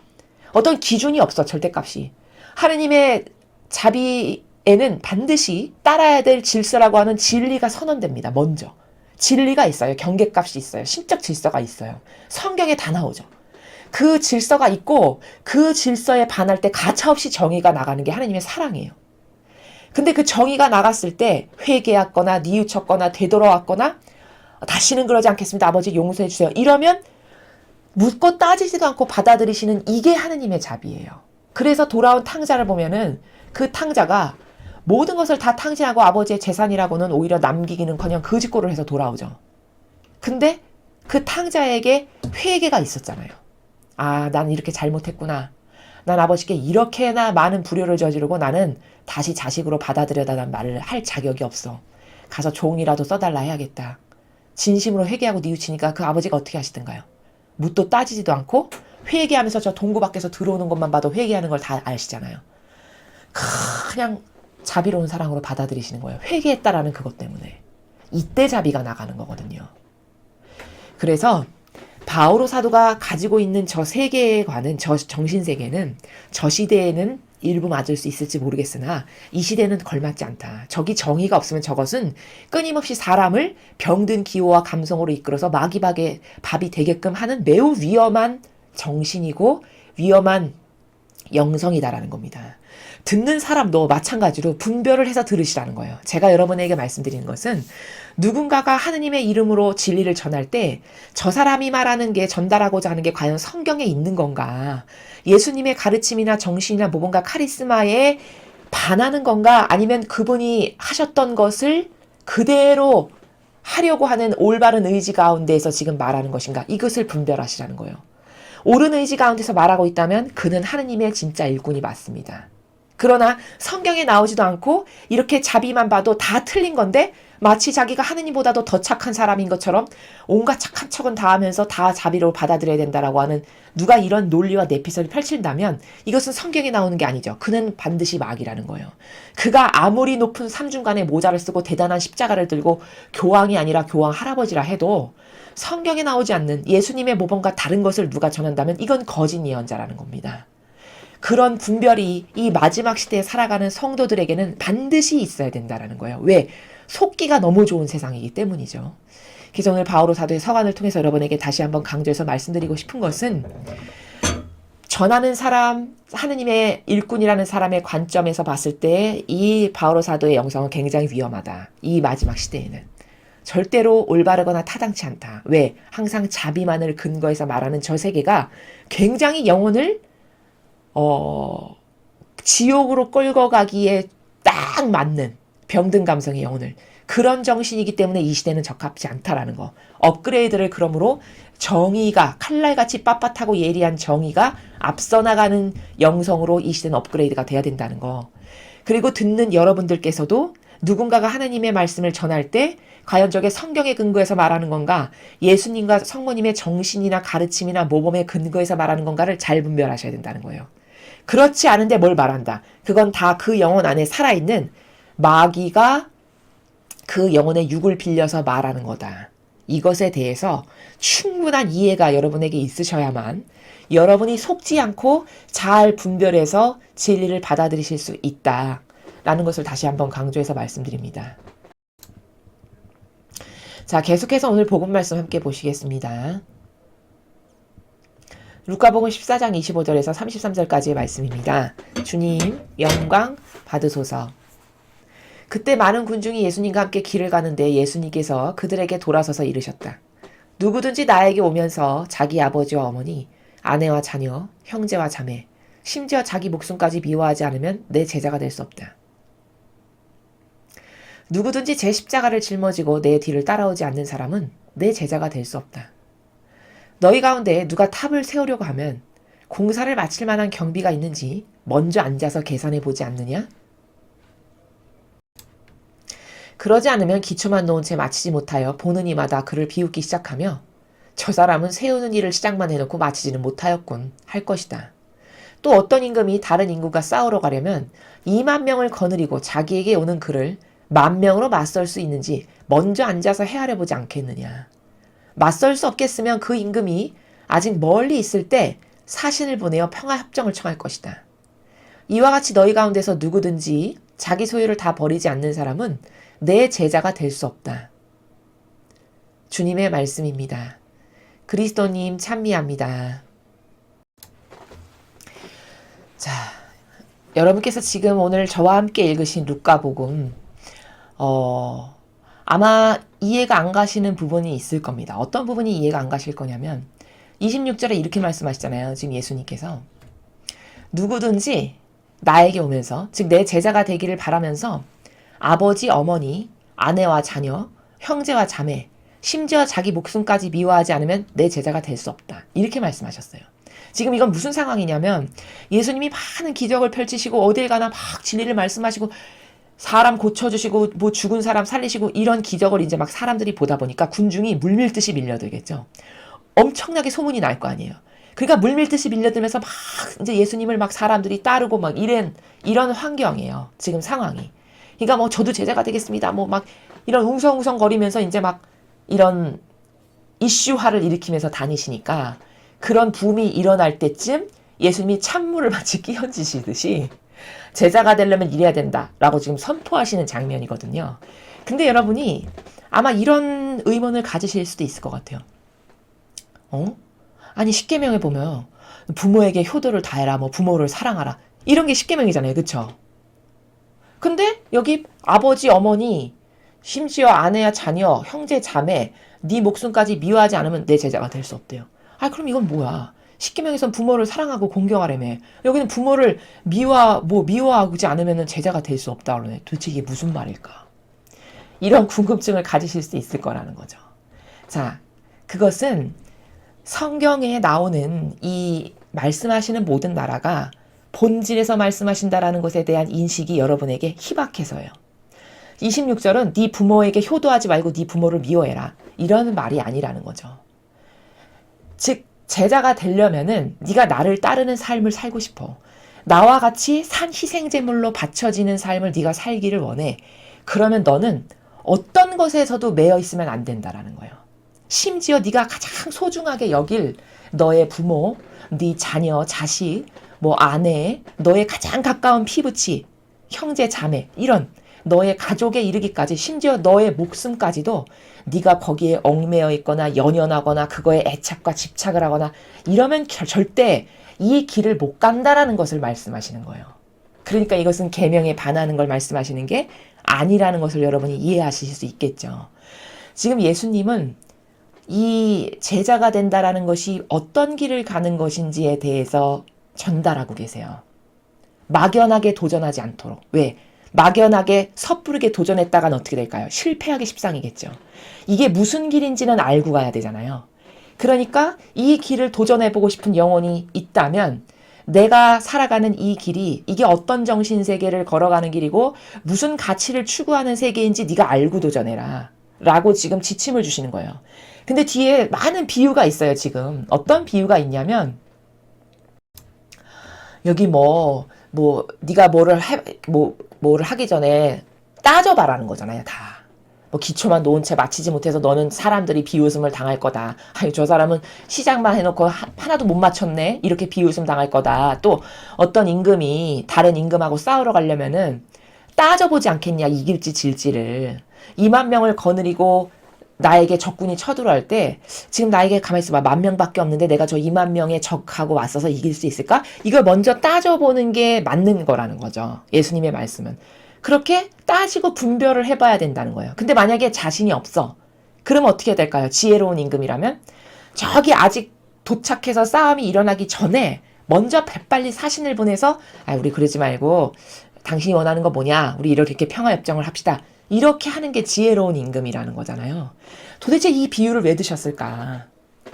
어떤 기준이 없어, 절대값이. 하느님의 자비에는 반드시 따라야 될 질서라고 하는 진리가 선언됩니다. 먼저. 진리가 있어요. 경계값이 있어요. 신적 질서가 있어요. 성경에 다 나오죠. 그 질서가 있고 그 질서에 반할 때 가차없이 정의가 나가는 게 하나님의 사랑이에요. 근데 그 정의가 나갔을 때 회개했거나 뉘우쳤거나 되돌아왔거나 다시는 그러지 않겠습니다. 아버지 용서해 주세요. 이러면 묻고 따지지도 않고 받아들이시는 이게 하느님의 자비예요. 그래서 돌아온 탕자를 보면은 그 탕자가 모든 것을 다 탕진하고 아버지의 재산이라고는 오히려 남기기는커녕 거짓골을 해서 돌아오죠. 근데 그 탕자에게 회개가 있었잖아요. 아, 난 이렇게 잘못했구나. 난 아버지께 이렇게나 많은 불효를 저지르고 나는 다시 자식으로 받아들여달라는 말을 할 자격이 없어. 가서 종이라도 써달라 해야겠다. 진심으로 회개하고 뉘우치니까 그 아버지가 어떻게 하시던가요? 묻도 따지지도 않고 회개하면서 저 동구 밖에서 들어오는 것만 봐도 회개하는 걸 다 아시잖아요. 그냥 자비로운 사랑으로 받아들이시는 거예요. 회개했다라는 그것 때문에. 이때 자비가 나가는 거거든요. 그래서 바오로 사도가 가지고 있는 저 세계관은, 저 정신세계는 저 시대에는 일부 맞을 수 있을지 모르겠으나 이 시대는 걸맞지 않다. 저기 정의가 없으면 저것은 끊임없이 사람을 병든 기호와 감성으로 이끌어서 마귀박의 밥이 되게끔 하는 매우 위험한 정신이고 위험한 영성이다라는 겁니다. 듣는 사람도 마찬가지로 분별을 해서 들으시라는 거예요. 제가 여러분에게 말씀드리는 것은 누군가가 하느님의 이름으로 진리를 전할 때 저 사람이 말하는 게, 전달하고자 하는 게 과연 성경에 있는 건가? 예수님의 가르침이나 정신이나 뭔가 카리스마에 반하는 건가? 아니면 그분이 하셨던 것을 그대로 하려고 하는 올바른 의지 가운데에서 지금 말하는 것인가? 이것을 분별하시라는 거예요. 옳은 의지 가운데서 말하고 있다면 그는 하느님의 진짜 일꾼이 맞습니다. 그러나 성경에 나오지도 않고 이렇게 자비만 봐도 다 틀린 건데 마치 자기가 하느님보다도 더 착한 사람인 것처럼 온갖 착한 척은 다 하면서 다 자비로 받아들여야 된다라고 하는, 누가 이런 논리와 내피설을 펼친다면 이것은 성경에 나오는 게 아니죠. 그는 반드시 마귀라는 거예요. 그가 아무리 높은 삼중간의 모자를 쓰고 대단한 십자가를 들고 교황이 아니라 교황 할아버지라 해도 성경에 나오지 않는 예수님의 모범과 다른 것을 누가 전한다면 이건 거짓 예언자라는 겁니다. 그런 분별이 이 마지막 시대에 살아가는 성도들에게는 반드시 있어야 된다는 거예요. 왜? 속기가 너무 좋은 세상이기 때문이죠. 그래서 오늘 바오로 사도의 서간을 통해서 여러분에게 다시 한번 강조해서 말씀드리고 싶은 것은, 전하는 사람, 하느님의 일꾼이라는 사람의 관점에서 봤을 때 이 바오로 사도의 영성은 굉장히 위험하다. 이 마지막 시대에는. 절대로 올바르거나 타당치 않다. 왜? 항상 자비만을 근거해서 말하는 저 세계가 굉장히 영혼을 지옥으로 끌고 가기에 딱 맞는 병든 감성의 영혼을, 그런 정신이기 때문에 이 시대는 적합지 않다라는 거. 업그레이드를 그러므로 정의가, 칼날같이 빳빳하고 예리한 정의가 앞서 나가는 영성으로 이 시대는 업그레이드가 돼야 된다는 거. 그리고 듣는 여러분들께서도 누군가가 하나님의 말씀을 전할 때 과연 저게 성경에 근거해서 말하는 건가, 예수님과 성모님의 정신이나 가르침이나 모범에 근거해서 말하는 건가를 잘 분별하셔야 된다는 거예요. 그렇지 않은데 뭘 말한다. 그건 다 그 영혼 안에 살아있는 마귀가 그 영혼의 육을 빌려서 말하는 거다. 이것에 대해서 충분한 이해가 여러분에게 있으셔야만 여러분이 속지 않고 잘 분별해서 진리를 받아들이실 수 있다라는 것을 다시 한번 강조해서 말씀드립니다. 자, 계속해서 오늘 복음 말씀 함께 보시겠습니다. 루카복음 14장 25절에서 33절까지의 말씀입니다. 주님, 영광 받으소서. 그때 많은 군중이 예수님과 함께 길을 가는데 예수님께서 그들에게 돌아서서 이르셨다. 누구든지 나에게 오면서 자기 아버지와 어머니, 아내와 자녀, 형제와 자매, 심지어 자기 목숨까지 미워하지 않으면 내 제자가 될 수 없다. 누구든지 제 십자가를 짊어지고 내 뒤를 따라오지 않는 사람은 내 제자가 될 수 없다. 너희 가운데 누가 탑을 세우려고 하면 공사를 마칠 만한 경비가 있는지 먼저 앉아서 계산해 보지 않느냐? 그러지 않으면 기초만 놓은 채 마치지 못하여 보는 이마다 그를 비웃기 시작하며 저 사람은 세우는 일을 시작만 해놓고 마치지는 못하였군 할 것이다. 또 어떤 임금이 다른 임금과 싸우러 가려면 2만 명을 거느리고 자기에게 오는 그를 10,000명으로 맞설 수 있는지 먼저 앉아서 헤아려 보지 않겠느냐. 맞설 수 없겠으면 그 임금이 아직 멀리 있을 때 사신을 보내어 평화협정을 청할 것이다. 이와 같이 너희 가운데서 누구든지 자기 소유를 다 버리지 않는 사람은 내 제자가 될 수 없다. 주님의 말씀입니다. 그리스도님 참미합니다. 자, 여러분께서 지금 오늘 저와 함께 읽으신 루카복음 아마 이해가 안 가시는 부분이 있을 겁니다. 어떤 부분이 이해가 안 가실 거냐면 26절에 이렇게 말씀하시잖아요. 지금 예수님께서 누구든지 나에게 오면서 즉 내 제자가 되기를 바라면서 아버지, 어머니, 아내와 자녀, 형제와 자매, 심지어 자기 목숨까지 미워하지 않으면 내 제자가 될 수 없다. 이렇게 말씀하셨어요. 지금 이건 무슨 상황이냐면 예수님이 많은 기적을 펼치시고 어딜 가나 막 진리를 말씀하시고 사람 고쳐주시고 뭐 죽은 사람 살리시고 이런 기적을 이제 막 사람들이 보다 보니까 군중이 물밀듯이 밀려들겠죠. 엄청나게 소문이 날 거 아니에요. 그러니까 물밀듯이 밀려들면서 막 이제 예수님을 막 사람들이 따르고 막 이런 환경이에요. 지금 상황이. 그러니까 뭐 저도 제자가 되겠습니다. 뭐 막 이런 웅성웅성거리면서 이제 막 이런 이슈화를 일으키면서 다니시니까 그런 붐이 일어날 때쯤 예수님이 찬물을 마치 끼얹으시듯이 제자가 되려면 이래야 된다라고 지금 선포하시는 장면이거든요. 근데 여러분이 아마 이런 의문을 가지실 수도 있을 것 같아요. 아니 십계명에 보면 부모에게 효도를 다해라, 뭐 부모를 사랑하라 이런 게 십계명이잖아요, 그렇죠? 근데 여기 아버지, 어머니, 심지어 아내야 자녀, 형제, 자매, 네 목숨까지 미워하지 않으면 내 제자가 될 수 없대요. 아, 그럼 이건 뭐야? 십계명에선 부모를 사랑하고 공경하라며. 여기는 부모를 미워하지 않으면 제자가 될 수 없다 그러네. 도대체 이게 무슨 말일까? 이런 궁금증을 가지실 수 있을 거라는 거죠. 자, 그것은 성경에 나오는 이 말씀하시는 모든 나라가 본질에서 말씀하신다라는 것에 대한 인식이 여러분에게 희박해서요. 26절은 네 부모에게 효도하지 말고 네 부모를 미워해라. 이런 말이 아니라는 거죠. 즉 제자가 되려면은 네가 나를 따르는 삶을 살고 싶어. 나와 같이 산 희생제물로 바쳐지는 삶을 네가 살기를 원해. 그러면 너는 어떤 것에서도 매여 있으면 안 된다라는 거예요. 심지어 네가 가장 소중하게 여길 너의 부모, 네 자녀, 자식, 뭐 아내, 너의 가장 가까운 피부치, 형제, 자매 이런 너의 가족에 이르기까지 심지어 너의 목숨까지도 네가 거기에 얽매여 있거나 연연하거나 그거에 애착과 집착을 하거나 이러면 절대 이 길을 못 간다라는 것을 말씀하시는 거예요. 그러니까 이것은 계명에 반하는 걸 말씀하시는 게 아니라는 것을 여러분이 이해하실 수 있겠죠. 지금 예수님은 이 제자가 된다라는 것이 어떤 길을 가는 것인지에 대해서 전달하고 계세요. 막연하게 도전하지 않도록. 왜? 막연하게 섣부르게 도전했다간 어떻게 될까요? 실패하기 십상이겠죠. 이게 무슨 길인지는 알고 가야 되잖아요. 그러니까 이 길을 도전해보고 싶은 영혼이 있다면 내가 살아가는 이 길이 이게 어떤 정신세계를 걸어가는 길이고 무슨 가치를 추구하는 세계인지 네가 알고 도전해라 라고 지금 지침을 주시는 거예요. 근데 뒤에 많은 비유가 있어요. 지금 어떤 비유가 있냐면 여기 네가 뭐를 하기 전에 따져봐라는 거잖아요. 다. 뭐 기초만 놓은 채 마치지 못해서 너는 사람들이 비웃음을 당할 거다. 아니, 저 사람은 시작만 해놓고 하나도 못 맞췄네. 이렇게 비웃음 당할 거다. 또 어떤 임금이 다른 임금하고 싸우러 가려면은 따져보지 않겠냐. 이길지 질지를. 2만 명을 거느리고 나에게 적군이 쳐들어올 때 지금 나에게 가만히 있어봐. 10,000명밖에 없는데 내가 저 2만 명의 적하고 맞서서 이길 수 있을까? 이걸 먼저 따져보는 게 맞는 거라는 거죠. 예수님의 말씀은. 그렇게 따지고 분별을 해봐야 된다는 거예요. 근데 만약에 자신이 없어. 그러면 어떻게 해야 될까요? 지혜로운 임금이라면 저기 아직 도착해서 싸움이 일어나기 전에 먼저 배빨리 사신을 보내서 우리 그러지 말고 당신이 원하는 거 뭐냐? 우리 이렇게 평화협정을 합시다. 이렇게 하는 게 지혜로운 임금이라는 거잖아요. 도대체 이 비유를 왜 드셨을까?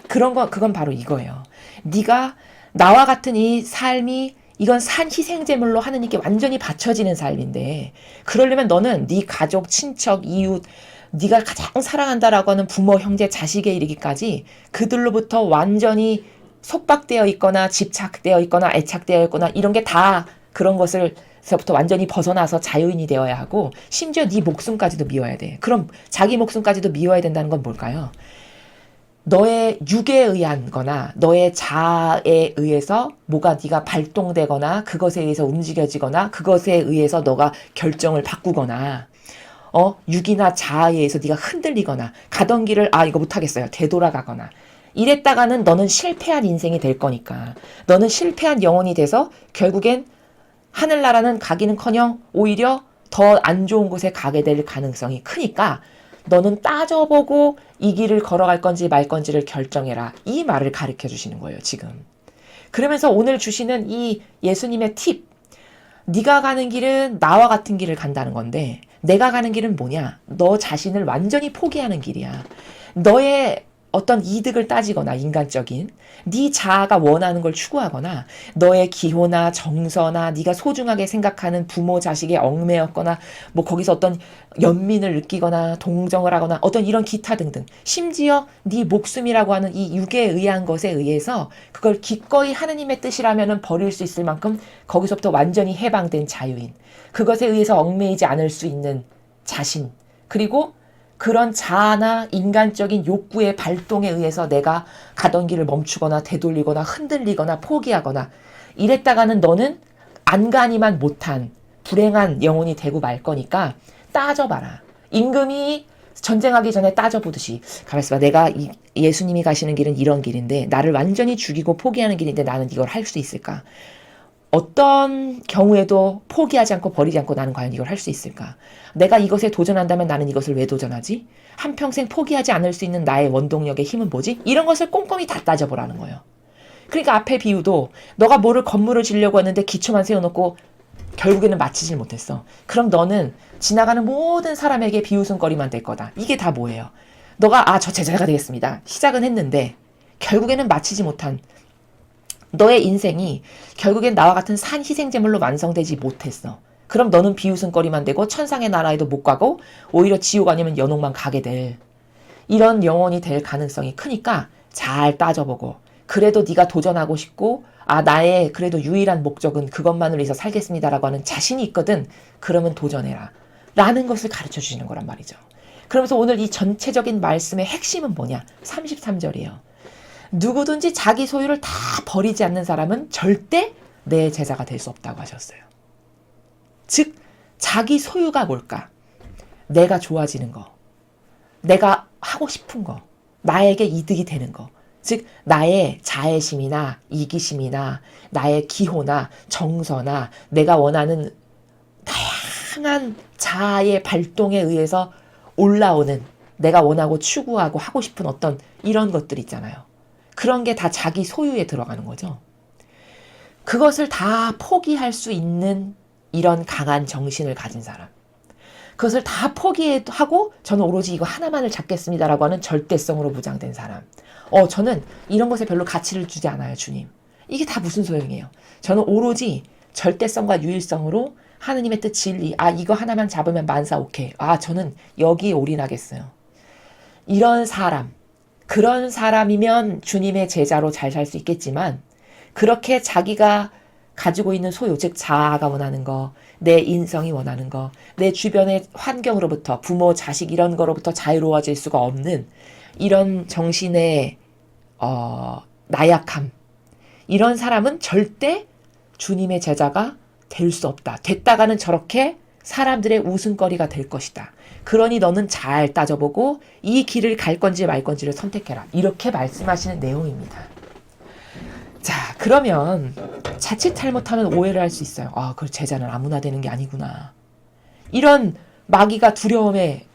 그건 바로 이거예요. 네가 나와 같은 이 삶이 이건 산 희생제물로 하느님께 완전히 바쳐지는 삶인데 그러려면 너는 네 가족, 친척, 이웃, 네가 가장 사랑한다라고 하는 부모, 형제, 자식에 이르기까지 그들로부터 완전히 속박되어 있거나 집착되어 있거나 애착되어 있거나 이런 게 다 그런 것을 서부터 완전히 벗어나서 자유인이 되어야 하고 심지어 네 목숨까지도 미워야 돼. 그럼 자기 목숨까지도 미워야 된다는 건 뭘까요? 너의 육에 의한 거나 너의 자아에 의해서 뭐가 네가 발동되거나 그것에 의해서 움직여지거나 그것에 의해서 너가 결정을 바꾸거나 육이나 자아에 의해서 네가 흔들리거나 가던 길을 이거 못하겠어요. 되돌아가거나 이랬다가는 너는 실패한 인생이 될 거니까 너는 실패한 영혼이 돼서 결국엔 하늘나라는 가기는커녕 오히려 더 안 좋은 곳에 가게 될 가능성이 크니까 너는 따져보고 이 길을 걸어갈 건지 말 건지를 결정해라. 이 말을 가르쳐 주시는 거예요, 지금. 그러면서 오늘 주시는 이 예수님의 팁. 네가 가는 길은 나와 같은 길을 간다는 건데 내가 가는 길은 뭐냐? 너 자신을 완전히 포기하는 길이야. 너의 어떤 이득을 따지거나 인간적인 네 자아가 원하는 걸 추구하거나 너의 기호나 정서나 네가 소중하게 생각하는 부모 자식에 얽매였거나 뭐 거기서 어떤 연민을 느끼거나 동정을 하거나 어떤 이런 기타 등등 심지어 네 목숨이라고 하는 이 육에 의한 것에 의해서 그걸 기꺼이 하느님의 뜻이라면 버릴 수 있을 만큼 거기서부터 완전히 해방된 자유인 그것에 의해서 얽매이지 않을 수 있는 자신 그리고 그런 자아나 인간적인 욕구의 발동에 의해서 내가 가던 길을 멈추거나 되돌리거나 흔들리거나 포기하거나 이랬다가는 너는 안간히만 못한 불행한 영혼이 되고 말 거니까 따져봐라. 임금이 전쟁하기 전에 따져보듯이 가만있어 봐. 내가 예수님이 가시는 길은 이런 길인데 나를 완전히 죽이고 포기하는 길인데 나는 이걸 할 수 있을까? 어떤 경우에도 포기하지 않고 버리지 않고 나는 과연 이걸 할 수 있을까? 내가 이것에 도전한다면 나는 이것을 왜 도전하지? 한평생 포기하지 않을 수 있는 나의 원동력의 힘은 뭐지? 이런 것을 꼼꼼히 다 따져보라는 거예요. 그러니까 앞에 비유도 너가 뭐를 건물을 지려고 했는데 기초만 세워놓고 결국에는 마치질 못했어. 그럼 너는 지나가는 모든 사람에게 비웃음거리만 될 거다. 이게 다 뭐예요? 너가 저 제자가 되겠습니다. 시작은 했는데 결국에는 마치지 못한 너의 인생이 결국엔 나와 같은 산 희생제물로 완성되지 못했어. 그럼 너는 비웃음거리만 되고 천상의 나라에도 못 가고 오히려 지옥 아니면 연옥만 가게 될 이런 영혼이 될 가능성이 크니까 잘 따져보고 그래도 네가 도전하고 싶고 나의 그래도 유일한 목적은 그것만을 위해서 살겠습니다라고 하는 자신이 있거든. 그러면 도전해라. 라는 것을 가르쳐 주시는 거란 말이죠. 그러면서 오늘 이 전체적인 말씀의 핵심은 뭐냐? 33절이에요. 누구든지 자기 소유를 다 버리지 않는 사람은 절대 내 제자가 될 수 없다고 하셨어요. 즉 자기 소유가 뭘까? 내가 좋아지는 거, 내가 하고 싶은 거, 나에게 이득이 되는 거. 즉 나의 자애심이나 이기심이나 나의 기호나 정서나 내가 원하는 다양한 자아의 발동에 의해서 올라오는 내가 원하고 추구하고 하고 싶은 어떤 이런 것들 있잖아요. 그런 게 다 자기 소유에 들어가는 거죠. 그것을 다 포기할 수 있는 이런 강한 정신을 가진 사람. 그것을 다 포기하고 저는 오로지 이거 하나만을 잡겠습니다라고 하는 절대성으로 무장된 사람. 저는 이런 것에 별로 가치를 주지 않아요, 주님. 이게 다 무슨 소용이에요? 저는 오로지 절대성과 유일성으로 하느님의 뜻 진리. 이거 하나만 잡으면 만사 오케이. 저는 여기에 올인하겠어요. 이런 사람. 그런 사람이면 주님의 제자로 잘 살 수 있겠지만 그렇게 자기가 가지고 있는 소유, 즉 자아가 원하는 거, 내 인성이 원하는 거, 내 주변의 환경으로부터 부모, 자식 이런 거로부터 자유로워질 수가 없는 이런 정신의 나약함, 이런 사람은 절대 주님의 제자가 될 수 없다. 됐다가는 저렇게 사람들의 웃음거리가 될 것이다. 그러니 너는 잘 따져보고 이 길을 갈 건지 말 건지를 선택해라. 이렇게 말씀하시는 내용입니다. 자, 그러면 자칫 잘못하면 오해를 할 수 있어요. 아, 그 제자는 아무나 되는 게 아니구나. 이런 마귀가 두려움에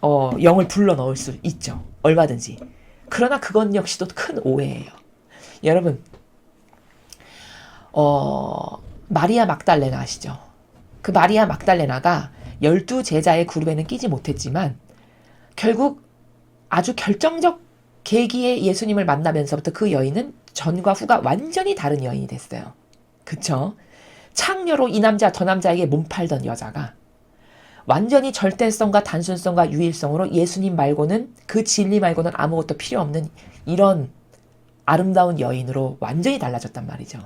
영을 불러 넣을 수 있죠. 얼마든지. 그러나 그건 역시도 큰 오해예요. 여러분, 마리아 막달레나 아시죠? 그 마리아 막달레나가 12제자의 그룹에는 끼지 못했지만 결국 아주 결정적 계기에 예수님을 만나면서부터 그 여인은 전과 후가 완전히 다른 여인이 됐어요. 그쵸? 창녀로 이 남자 저 남자에게 몸팔던 여자가 완전히 절대성과 단순성과 유일성으로 예수님 말고는, 그 진리 말고는 아무것도 필요 없는 이런 아름다운 여인으로 완전히 달라졌단 말이죠.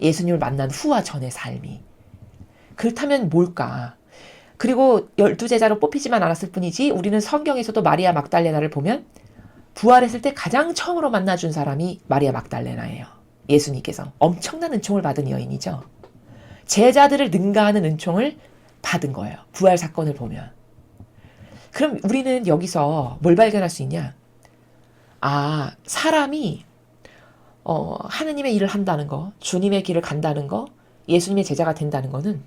예수님을 만난 후와 전의 삶이. 그렇다면 뭘까? 그리고 12제자로 뽑히지만 않았을 뿐이지 우리는 성경에서도 마리아 막달레나를 보면 부활했을 때 가장 처음으로 만나준 사람이 마리아 막달레나예요. 예수님께서 엄청난 은총을 받은 여인이죠. 제자들을 능가하는 은총을 받은 거예요. 부활 사건을 보면. 그럼 우리는 여기서 뭘 발견할 수 있냐? 아, 사람이 하느님의 일을 한다는 거, 주님의 길을 간다는 거, 예수님의 제자가 된다는 거는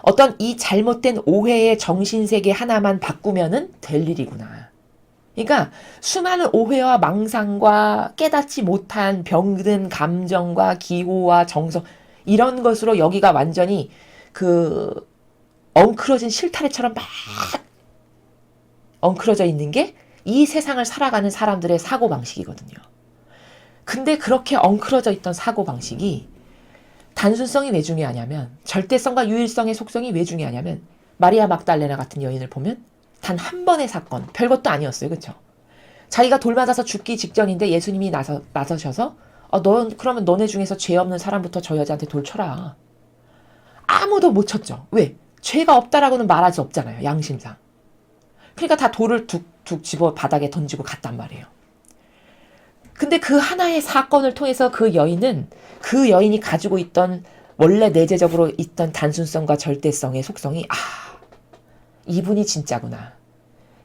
어떤 이 잘못된 오해의 정신세계 하나만 바꾸면은 될 일이구나. 그러니까 수많은 오해와 망상과 깨닫지 못한 병든 감정과 기호와 정서, 이런 것으로 여기가 완전히 그 엉클어진 실타래처럼 막 엉클어져 있는 게 이 세상을 살아가는 사람들의 사고방식이거든요. 근데 그렇게 엉클어져 있던 사고방식이 단순성이 왜 중요하냐면, 절대성과 유일성의 속성이 왜 중요하냐면, 마리아 막달레나 같은 여인을 보면 단 한 번의 사건, 별것도 아니었어요. 그렇죠? 자기가 돌 맞아서 죽기 직전인데 예수님이 나서셔서 그러면 너네 중에서 죄 없는 사람부터 저 여자한테 돌 쳐라. 아무도 못 쳤죠. 왜? 죄가 없다라고는 말할 수 없잖아요. 양심상. 그러니까 다 돌을 툭툭 집어 바닥에 던지고 갔단 말이에요. 근데 그 하나의 사건을 통해서 그 여인이 가지고 있던 원래 내재적으로 있던 단순성과 절대성의 속성이, 이분이 진짜구나.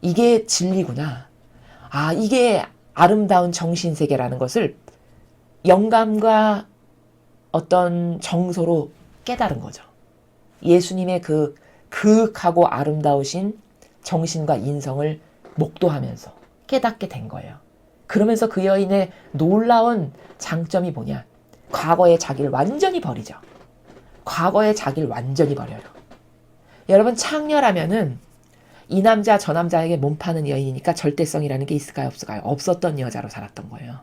이게 진리구나. 이게 아름다운 정신세계라는 것을 영감과 어떤 정서로 깨달은 거죠. 예수님의 그 그윽하고 아름다우신 정신과 인성을 목도하면서 깨닫게 된 거예요. 그러면서 그 여인의 놀라운 장점이 뭐냐? 과거의 자기를 완전히 버리죠. 과거의 자기를 완전히 버려요. 여러분, 창녀라면은 이 남자 저 남자에게 몸파는 여인이니까 절대성이라는 게 있을까요, 없을까요? 없었던 여자로 살았던 거예요.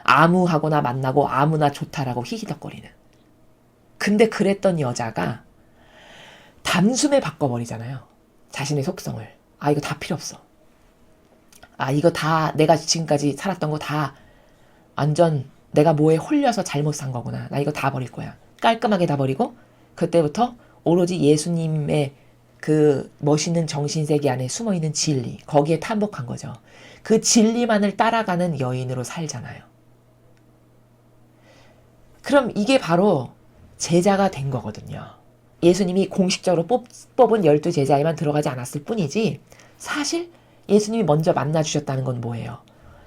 아무하고나 만나고 아무나 좋다라고 히히덕거리는. 근데 그랬던 여자가 단숨에 바꿔버리잖아요. 자신의 속성을. 이거 다 필요 없어. 이거 다 내가 지금까지 살았던 거 다 완전 내가 뭐에 홀려서 잘못 산 거구나. 나 이거 다 버릴 거야. 깔끔하게 다 버리고 그때부터 오로지 예수님의 그 멋있는 정신세계 안에 숨어있는 진리, 거기에 탐복한 거죠. 그 진리만을 따라가는 여인으로 살잖아요. 그럼 이게 바로 제자가 된 거거든요. 예수님이 공식적으로 뽑은 12제자에만 들어가지 않았을 뿐이지, 사실 예수님이 먼저 만나주셨다는 건 뭐예요?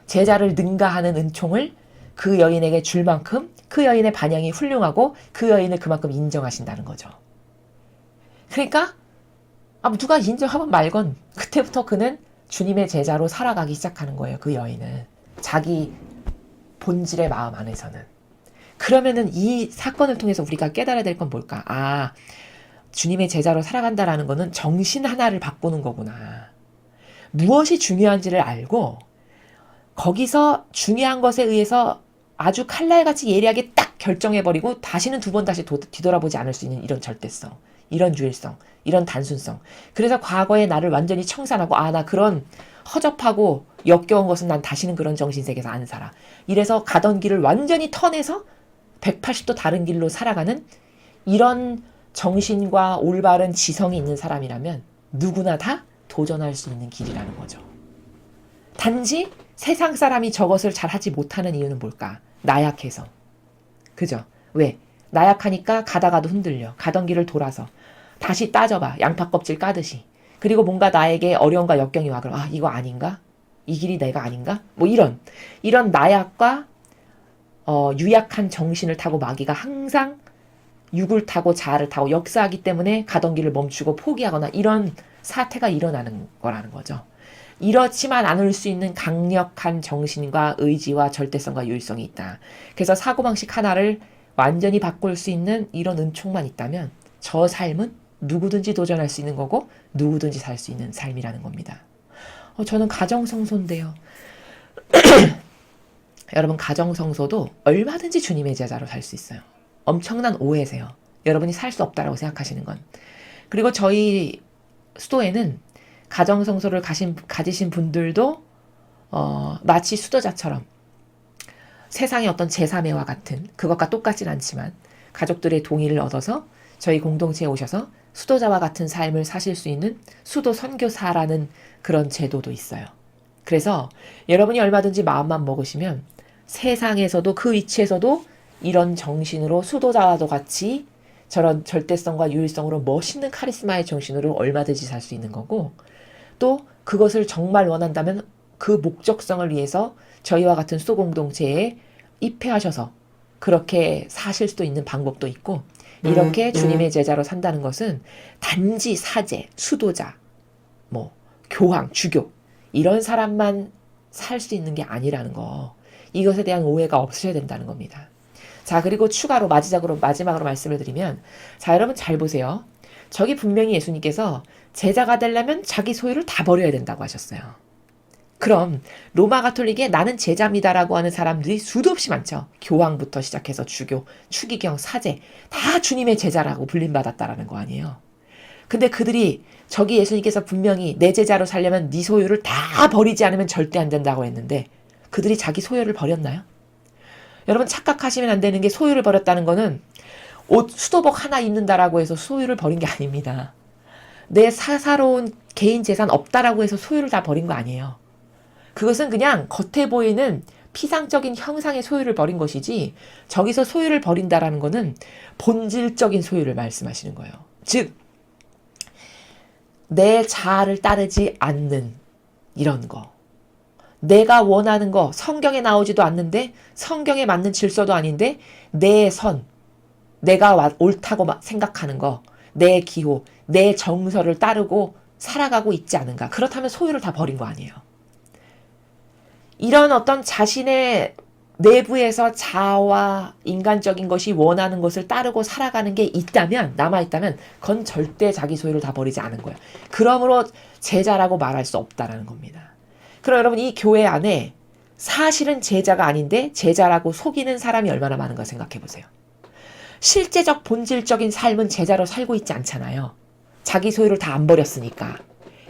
제자를 능가하는 은총을 그 여인에게 줄 만큼 그 여인의 반향이 훌륭하고 그 여인을 그만큼 인정하신다는 거죠. 그러니까 누가 인정하건 말건 그때부터 그는 주님의 제자로 살아가기 시작하는 거예요. 그 여인은. 자기 본질의 마음 안에서는. 그러면은 이 사건을 통해서 우리가 깨달아야 될 건 뭘까? 주님의 제자로 살아간다라는 거는 정신 하나를 바꾸는 거구나. 무엇이 중요한지를 알고 거기서 중요한 것에 의해서 아주 칼날같이 예리하게 딱 결정해버리고 다시는 두 번 다시 뒤돌아보지 않을 수 있는 이런 절대성, 이런 유일성, 이런 단순성. 그래서 과거의 나를 완전히 청산하고 나 그런 허접하고 역겨운 것은 난 다시는 그런 정신세계에서 안 살아. 이래서 가던 길을 완전히 턴해서 180도 다른 길로 살아가는 이런 정신과 올바른 지성이 있는 사람이라면 누구나 다 도전할 수 있는 길이라는 거죠. 단지 세상 사람이 저것을 잘 하지 못하는 이유는 뭘까? 나약해서. 그죠? 왜? 나약하니까 가다가도 흔들려. 가던 길을 돌아서. 다시 따져봐. 양파 껍질 까듯이. 그리고 뭔가 나에게 어려움과 역경이 와. 그럼 이거 아닌가? 이 길이 내가 아닌가? 뭐 이런 나약과 유약한 정신을 타고 마귀가 항상 육을 타고 자아를 타고 역사하기 때문에 가던 길을 멈추고 포기하거나 이런 사태가 일어나는 거라는 거죠. 이렇지만 않을 수 있는 강력한 정신과 의지와 절대성과 유일성이 있다. 그래서 사고방식 하나를 완전히 바꿀 수 있는 이런 은총만 있다면 저 삶은 누구든지 도전할 수 있는 거고 누구든지 살 수 있는 삶이라는 겁니다. 저는 가정성소인데요. 여러분, 가정성소도 얼마든지 주님의 제자로 살 수 있어요. 엄청난 오해세요. 여러분이 살 수 없다라고 생각하시는 건. 그리고 저희 수도에는 가정성소를 가지신 분들도 마치 수도자처럼 세상의 어떤 제3회와 같은, 그것과 똑같진 않지만 가족들의 동의를 얻어서 저희 공동체에 오셔서 수도자와 같은 삶을 사실 수 있는 수도 선교사라는 그런 제도도 있어요. 그래서 여러분이 얼마든지 마음만 먹으시면 세상에서도 그 위치에서도 이런 정신으로 수도자와도 같이 저런 절대성과 유일성으로 멋있는 카리스마의 정신으로 얼마든지 살 수 있는 거고, 또 그것을 정말 원한다면 그 목적성을 위해서 저희와 같은 수도 공동체에 입회하셔서 그렇게 사실 수도 있는 방법도 있고, 이렇게 주님의 제자로 산다는 것은 단지 사제, 수도자, 교황, 주교 이런 사람만 살 수 있는 게 아니라는 거, 이것에 대한 오해가 없으셔야 된다는 겁니다. 자, 그리고 추가로 마지막으로 말씀을 드리면, 자, 여러분 잘 보세요. 저기 분명히 예수님께서 제자가 되려면 자기 소유를 다 버려야 된다고 하셨어요. 그럼 로마 가톨릭에 나는 제자입니다라고 하는 사람들이 수도 없이 많죠. 교황부터 시작해서 주교, 추기경, 사제 다 주님의 제자라고 불림받았다라는 거 아니에요. 근데 그들이 저기 예수님께서 분명히 내 제자로 살려면 네 소유를 다 버리지 않으면 절대 안 된다고 했는데 그들이 자기 소유를 버렸나요? 여러분, 착각하시면 안 되는 게, 소유를 버렸다는 거는 옷 수도복 하나 입는다라고 해서 소유를 버린 게 아닙니다. 내 사사로운 개인 재산 없다라고 해서 소유를 다 버린 거 아니에요. 그것은 그냥 겉에 보이는 피상적인 형상의 소유를 버린 것이지, 저기서 소유를 버린다라는 거는 본질적인 소유를 말씀하시는 거예요. 즉, 내 자아를 따르지 않는 이런 거. 내가 원하는 거, 성경에 나오지도 않는데 성경에 맞는 질서도 아닌데 내 선, 내가 옳다고 생각하는 거, 내 기호, 내 정서를 따르고 살아가고 있지 않은가. 그렇다면 소유를 다 버린 거 아니에요. 이런 어떤 자신의 내부에서 자아와 인간적인 것이 원하는 것을 따르고 살아가는 게 있다면, 남아있다면 그건 절대 자기 소유를 다 버리지 않은 거예요. 그러므로 제자라고 말할 수 없다라는 겁니다. 그럼 여러분, 이 교회 안에 사실은 제자가 아닌데 제자라고 속이는 사람이 얼마나 많은가 생각해 보세요. 실제적 본질적인 삶은 제자로 살고 있지 않잖아요. 자기 소유를 다 안 버렸으니까.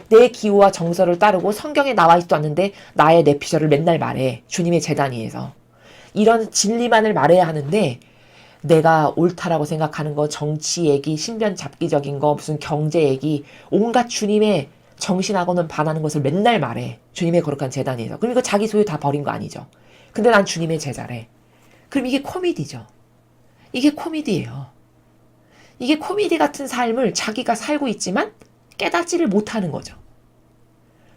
내 기호와 정서를 따르고 성경에 나와 있지도 않는데 나의 내피셜을 맨날 말해. 주님의 제단 위에서. 이런 진리만을 말해야 하는데 내가 옳다라고 생각하는 거, 정치 얘기, 신변 잡기적인 거, 무슨 경제 얘기, 온갖 주님의 정신하고는 반하는 것을 맨날 말해. 주님의 거룩한 제단에서. 그럼 이거 자기 소유 다 버린 거 아니죠. 근데 난 주님의 제자래. 그럼 이게 코미디죠. 이게 코미디예요. 이게 코미디 같은 삶을 자기가 살고 있지만 깨닫지를 못하는 거죠.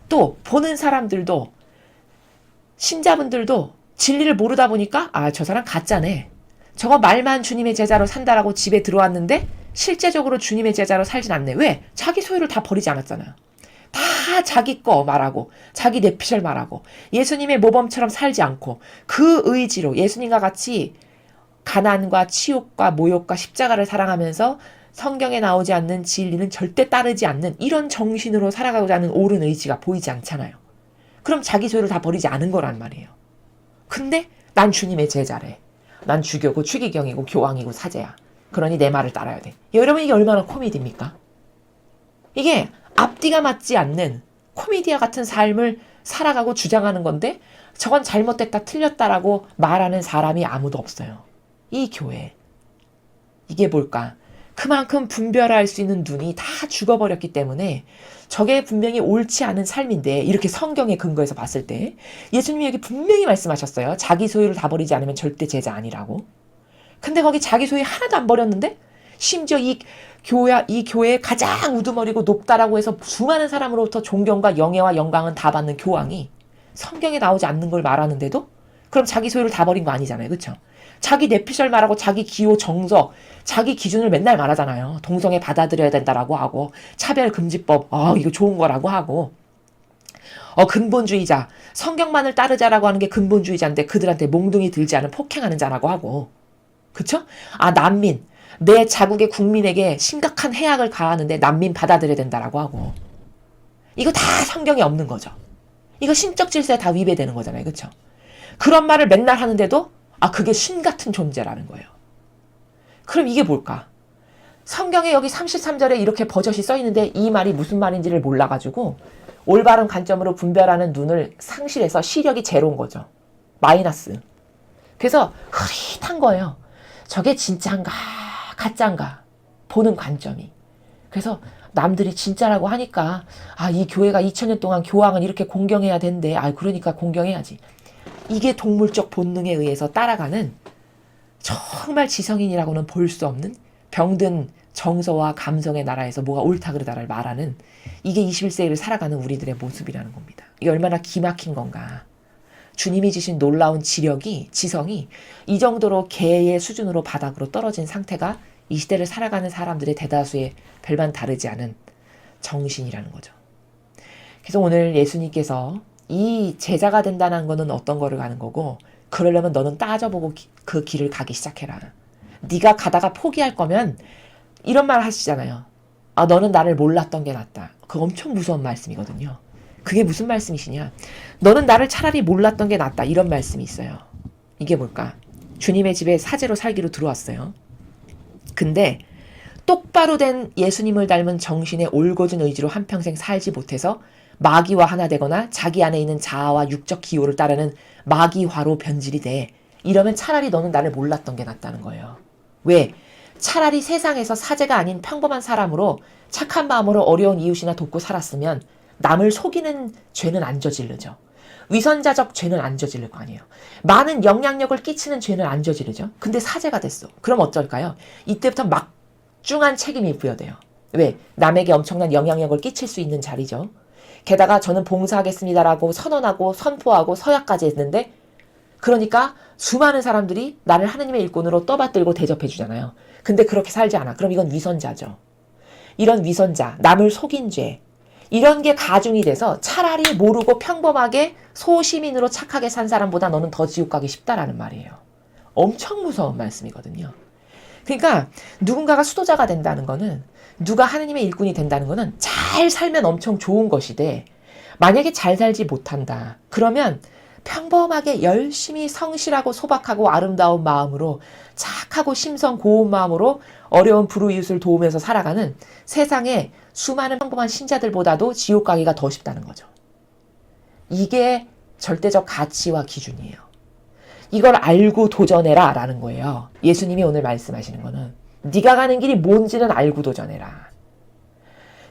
또 보는 사람들도, 신자분들도 진리를 모르다 보니까 저 사람 가짜네. 저거 말만 주님의 제자로 산다라고 집에 들어왔는데 실제적으로 주님의 제자로 살진 않네. 왜? 자기 소유를 다 버리지 않았잖아요. 다 자기 거 말하고 자기 내피셜 말하고 예수님의 모범처럼 살지 않고 그 의지로 예수님과 같이 가난과 치욕과 모욕과 십자가를 사랑하면서 성경에 나오지 않는 진리는 절대 따르지 않는 이런 정신으로 살아가고자 하는 옳은 의지가 보이지 않잖아요. 그럼 자기 소유를 다 버리지 않은 거란 말이에요. 근데 난 주님의 제자래. 난 주교고 추기경이고 교황이고 사제야. 그러니 내 말을 따라야 돼. 여러분, 이게 얼마나 코미디입니까? 이게 앞뒤가 맞지 않는 코미디와 같은 삶을 살아가고 주장하는 건데 저건 잘못됐다 틀렸다라고 말하는 사람이 아무도 없어요. 이 교회. 이게 뭘까? 그만큼 분별할 수 있는 눈이 다 죽어버렸기 때문에 저게 분명히 옳지 않은 삶인데, 이렇게 성경의 근거에서 봤을 때 예수님이 여기 분명히 말씀하셨어요. 자기 소유를 다 버리지 않으면 절대 제자 아니라고. 근데 거기 자기 소유 하나도 안 버렸는데, 심지어 이 교회의 가장 우두머리고 높다라고 해서 수많은 사람으로부터 존경과 영예와 영광은 다 받는 교황이 성경에 나오지 않는 걸 말하는데도, 그럼 자기 소유를 다 버린 거 아니잖아요. 그렇죠? 자기 내피셜 말하고 자기 기호 정석, 자기 기준을 맨날 말하잖아요. 동성애 받아들여야 된다라고 하고, 차별금지법, 이거 좋은 거라고 하고, 근본주의자, 성경만을 따르자라고 하는 게 근본주의자인데 그들한테 몽둥이 들지 않은 폭행하는 자라고 하고, 그쵸? 난민, 내 자국의 국민에게 심각한 해악을 가하는데 난민 받아들여야 된다라고 하고, 이거 다 성경에 없는 거죠. 이거 신적 질서에 다 위배되는 거잖아요. 그쵸? 그런 말을 맨날 하는데도 그게 신 같은 존재라는 거예요. 그럼 이게 뭘까? 성경에 여기 33절에 이렇게 버젓이 써 있는데 이 말이 무슨 말인지를 몰라가지고 올바른 관점으로 분별하는 눈을 상실해서 시력이 제로인 거죠. 마이너스. 그래서 흐릿한 거예요. 저게 진짜인가 가짜인가 보는 관점이. 그래서 남들이 진짜라고 하니까 이 교회가 2000년 동안 교황은 이렇게 공경해야 된대. 그러니까 공경해야지. 이게 동물적 본능에 의해서 따라가는, 정말 지성인이라고는 볼 수 없는 병든 정서와 감성의 나라에서 뭐가 옳다 그르다를 말하는, 이게 21세기를 살아가는 우리들의 모습이라는 겁니다. 이게 얼마나 기막힌 건가. 주님이 주신 놀라운 지성이 이 정도로 개의 수준으로 바닥으로 떨어진 상태가 이 시대를 살아가는 사람들의 대다수의 별반 다르지 않은 정신이라는 거죠. 그래서 오늘 예수님께서 이 제자가 된다는 거는 어떤 거를 가는 거고, 그러려면 너는 따져보고 그 길을 가기 시작해라. 네가 가다가 포기할 거면 이런 말 하시잖아요. 너는 나를 몰랐던 게 낫다. 그거 엄청 무서운 말씀이거든요. 그게 무슨 말씀이시냐? 너는 나를 차라리 몰랐던 게 낫다. 이런 말씀이 있어요. 이게 뭘까? 주님의 집에 사제로 살기로 들어왔어요. 근데 똑바로 된 예수님을 닮은 정신의 올곧은 의지로 한평생 살지 못해서 마귀와 하나 되거나 자기 안에 있는 자아와 육적 기호를 따르는 마귀화로 변질이 돼. 이러면 차라리 너는 나를 몰랐던 게 낫다는 거예요. 왜? 차라리 세상에서 사제가 아닌 평범한 사람으로 착한 마음으로 어려운 이웃이나 돕고 살았으면 남을 속이는 죄는 안 저지르죠. 위선자적 죄는 안 저지를 거 아니에요. 많은 영향력을 끼치는 죄는 안 저지르죠. 근데 사제가 됐어. 그럼 어쩔까요? 이때부터 막중한 책임이 부여돼요. 왜? 남에게 엄청난 영향력을 끼칠 수 있는 자리죠. 게다가 저는 봉사하겠습니다라고 선언하고 선포하고 서약까지 했는데, 그러니까 수많은 사람들이 나를 하느님의 일꾼으로 떠받들고 대접해 주잖아요. 근데 그렇게 살지 않아. 그럼 이건 위선자죠. 이런 위선자, 남을 속인 죄, 이런 게 가중이 돼서 차라리 모르고 평범하게 소시민으로 착하게 산 사람보다 너는 더 지옥 가기 쉽다라는 말이에요. 엄청 무서운 말씀이거든요. 그러니까 누군가가 수도자가 된다는 거는, 누가 하느님의 일꾼이 된다는 거는 잘 살면 엄청 좋은 것이되, 만약에 잘 살지 못한다. 그러면 평범하게 열심히 성실하고 소박하고 아름다운 마음으로, 착하고 심성 고운 마음으로 어려운 불우이웃을 도우면서 살아가는 세상의 수많은 평범한 신자들보다도 지옥 가기가 더 쉽다는 거죠. 이게 절대적 가치와 기준이에요. 이걸 알고 도전해라 라는 거예요. 예수님이 오늘 말씀하시는 거는 네가 가는 길이 뭔지는 알고 도전해라.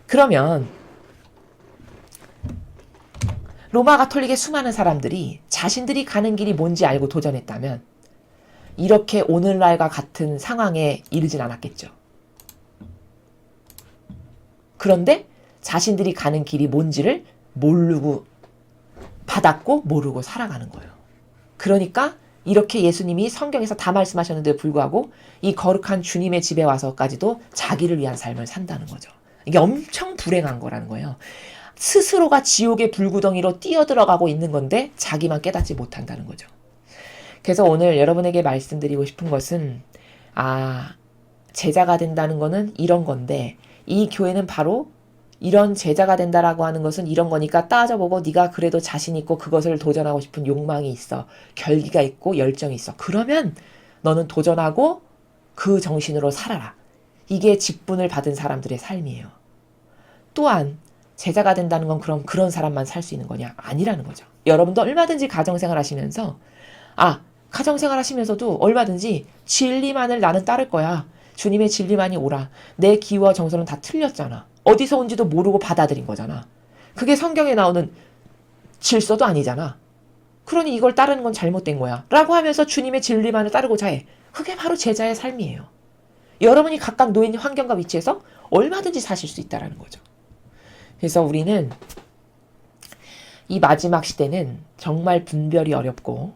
그러면 로마 가톨릭의 수많은 사람들이 자신들이 가는 길이 뭔지 알고 도전했다면 이렇게 오늘날과 같은 상황에 이르진 않았겠죠. 그런데 자신들이 가는 길이 뭔지를 모르고 받았고 모르고 살아가는 거예요. 그러니까 이렇게 예수님이 성경에서 다 말씀하셨는데도 불구하고 이 거룩한 주님의 집에 와서까지도 자기를 위한 삶을 산다는 거죠. 이게 엄청 불행한 거라는 거예요. 스스로가 지옥의 불구덩이로 뛰어들어가고 있는 건데 자기만 깨닫지 못한다는 거죠. 그래서 오늘 여러분에게 말씀드리고 싶은 것은, 제자가 된다는 거는 이런 건데, 이 교회는 바로 이런 제자가 된다라고 하는 것은 이런 거니까 따져보고 네가 그래도 자신 있고 그것을 도전하고 싶은 욕망이 있어, 결기가 있고 열정이 있어. 그러면 너는 도전하고 그 정신으로 살아라. 이게 직분을 받은 사람들의 삶이에요. 또한 제자가 된다는 건 그럼 그런 사람만 살 수 있는 거냐? 아니라는 거죠. 여러분도 얼마든지 가정생활 하시면서 가정생활 하시면서도 얼마든지 진리만을 나는 따를 거야. 주님의 진리만이 오라. 내 기와 정서는 다 틀렸잖아. 어디서 온지도 모르고 받아들인 거잖아. 그게 성경에 나오는 질서도 아니잖아. 그러니 이걸 따르는 건 잘못된 거야. 라고 하면서 주님의 진리만을 따르고자 해. 그게 바로 제자의 삶이에요. 여러분이 각각 놓인 환경과 위치에서 얼마든지 사실 수 있다는 거죠. 그래서 우리는 이 마지막 시대는 정말 분별이 어렵고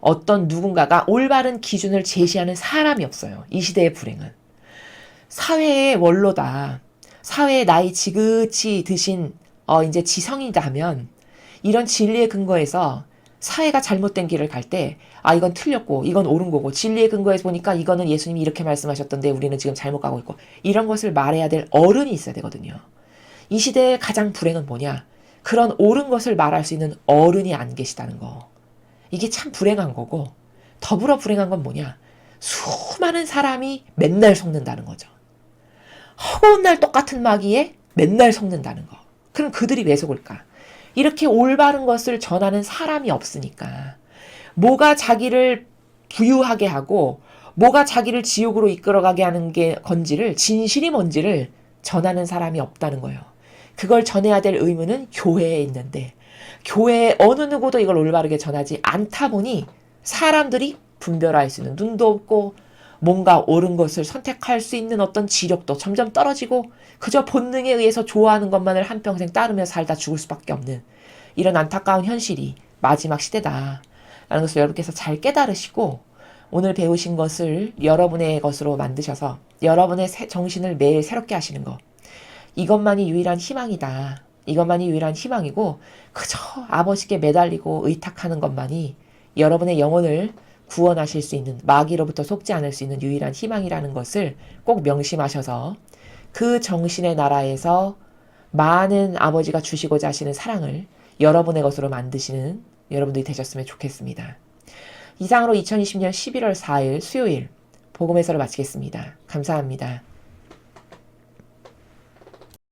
어떤 누군가가 올바른 기준을 제시하는 사람이 없어요. 이 시대의 불행은. 사회의 원로다. 사회에 나이 지긋이 드신 이제 지성이다 하면 이런 진리의 근거에서 사회가 잘못된 길을 갈 때 이건 틀렸고 이건 옳은 거고 진리의 근거에서 보니까 이거는 예수님이 이렇게 말씀하셨던데 우리는 지금 잘못 가고 있고 이런 것을 말해야 될 어른이 있어야 되거든요. 이 시대의 가장 불행은 뭐냐? 그런 옳은 것을 말할 수 있는 어른이 안 계시다는 거. 이게 참 불행한 거고 더불어 불행한 건 뭐냐? 수많은 사람이 맨날 속는다는 거죠. 허구한 날 똑같은 마귀에 맨날 속는다는 거. 그럼 그들이 왜 속을까? 이렇게 올바른 것을 전하는 사람이 없으니까. 뭐가 자기를 부유하게 하고 뭐가 자기를 지옥으로 이끌어가게 하는 게 건지를 진실이 뭔지를 전하는 사람이 없다는 거예요. 그걸 전해야 될 의무는 교회에 있는데 교회에 어느 누구도 이걸 올바르게 전하지 않다 보니 사람들이 분별할 수 있는 눈도 없고 뭔가 옳은 것을 선택할 수 있는 어떤 지력도 점점 떨어지고 그저 본능에 의해서 좋아하는 것만을 한평생 따르며 살다 죽을 수밖에 없는 이런 안타까운 현실이 마지막 시대다 라는 것을 여러분께서 잘 깨달으시고 오늘 배우신 것을 여러분의 것으로 만드셔서 여러분의 정신을 매일 새롭게 하시는 것, 이것만이 유일한 희망이다. 이것만이 유일한 희망이고 그저 아버지께 매달리고 의탁하는 것만이 여러분의 영혼을 구원하실 수 있는, 마귀로부터 속지 않을 수 있는 유일한 희망이라는 것을 꼭 명심하셔서 그 정신의 나라에서 많은 아버지가 주시고자 하시는 사랑을 여러분의 것으로 만드시는 여러분들이 되셨으면 좋겠습니다. 이상으로 2020년 11월 4일 수요일 복음 해설을 마치겠습니다. 감사합니다.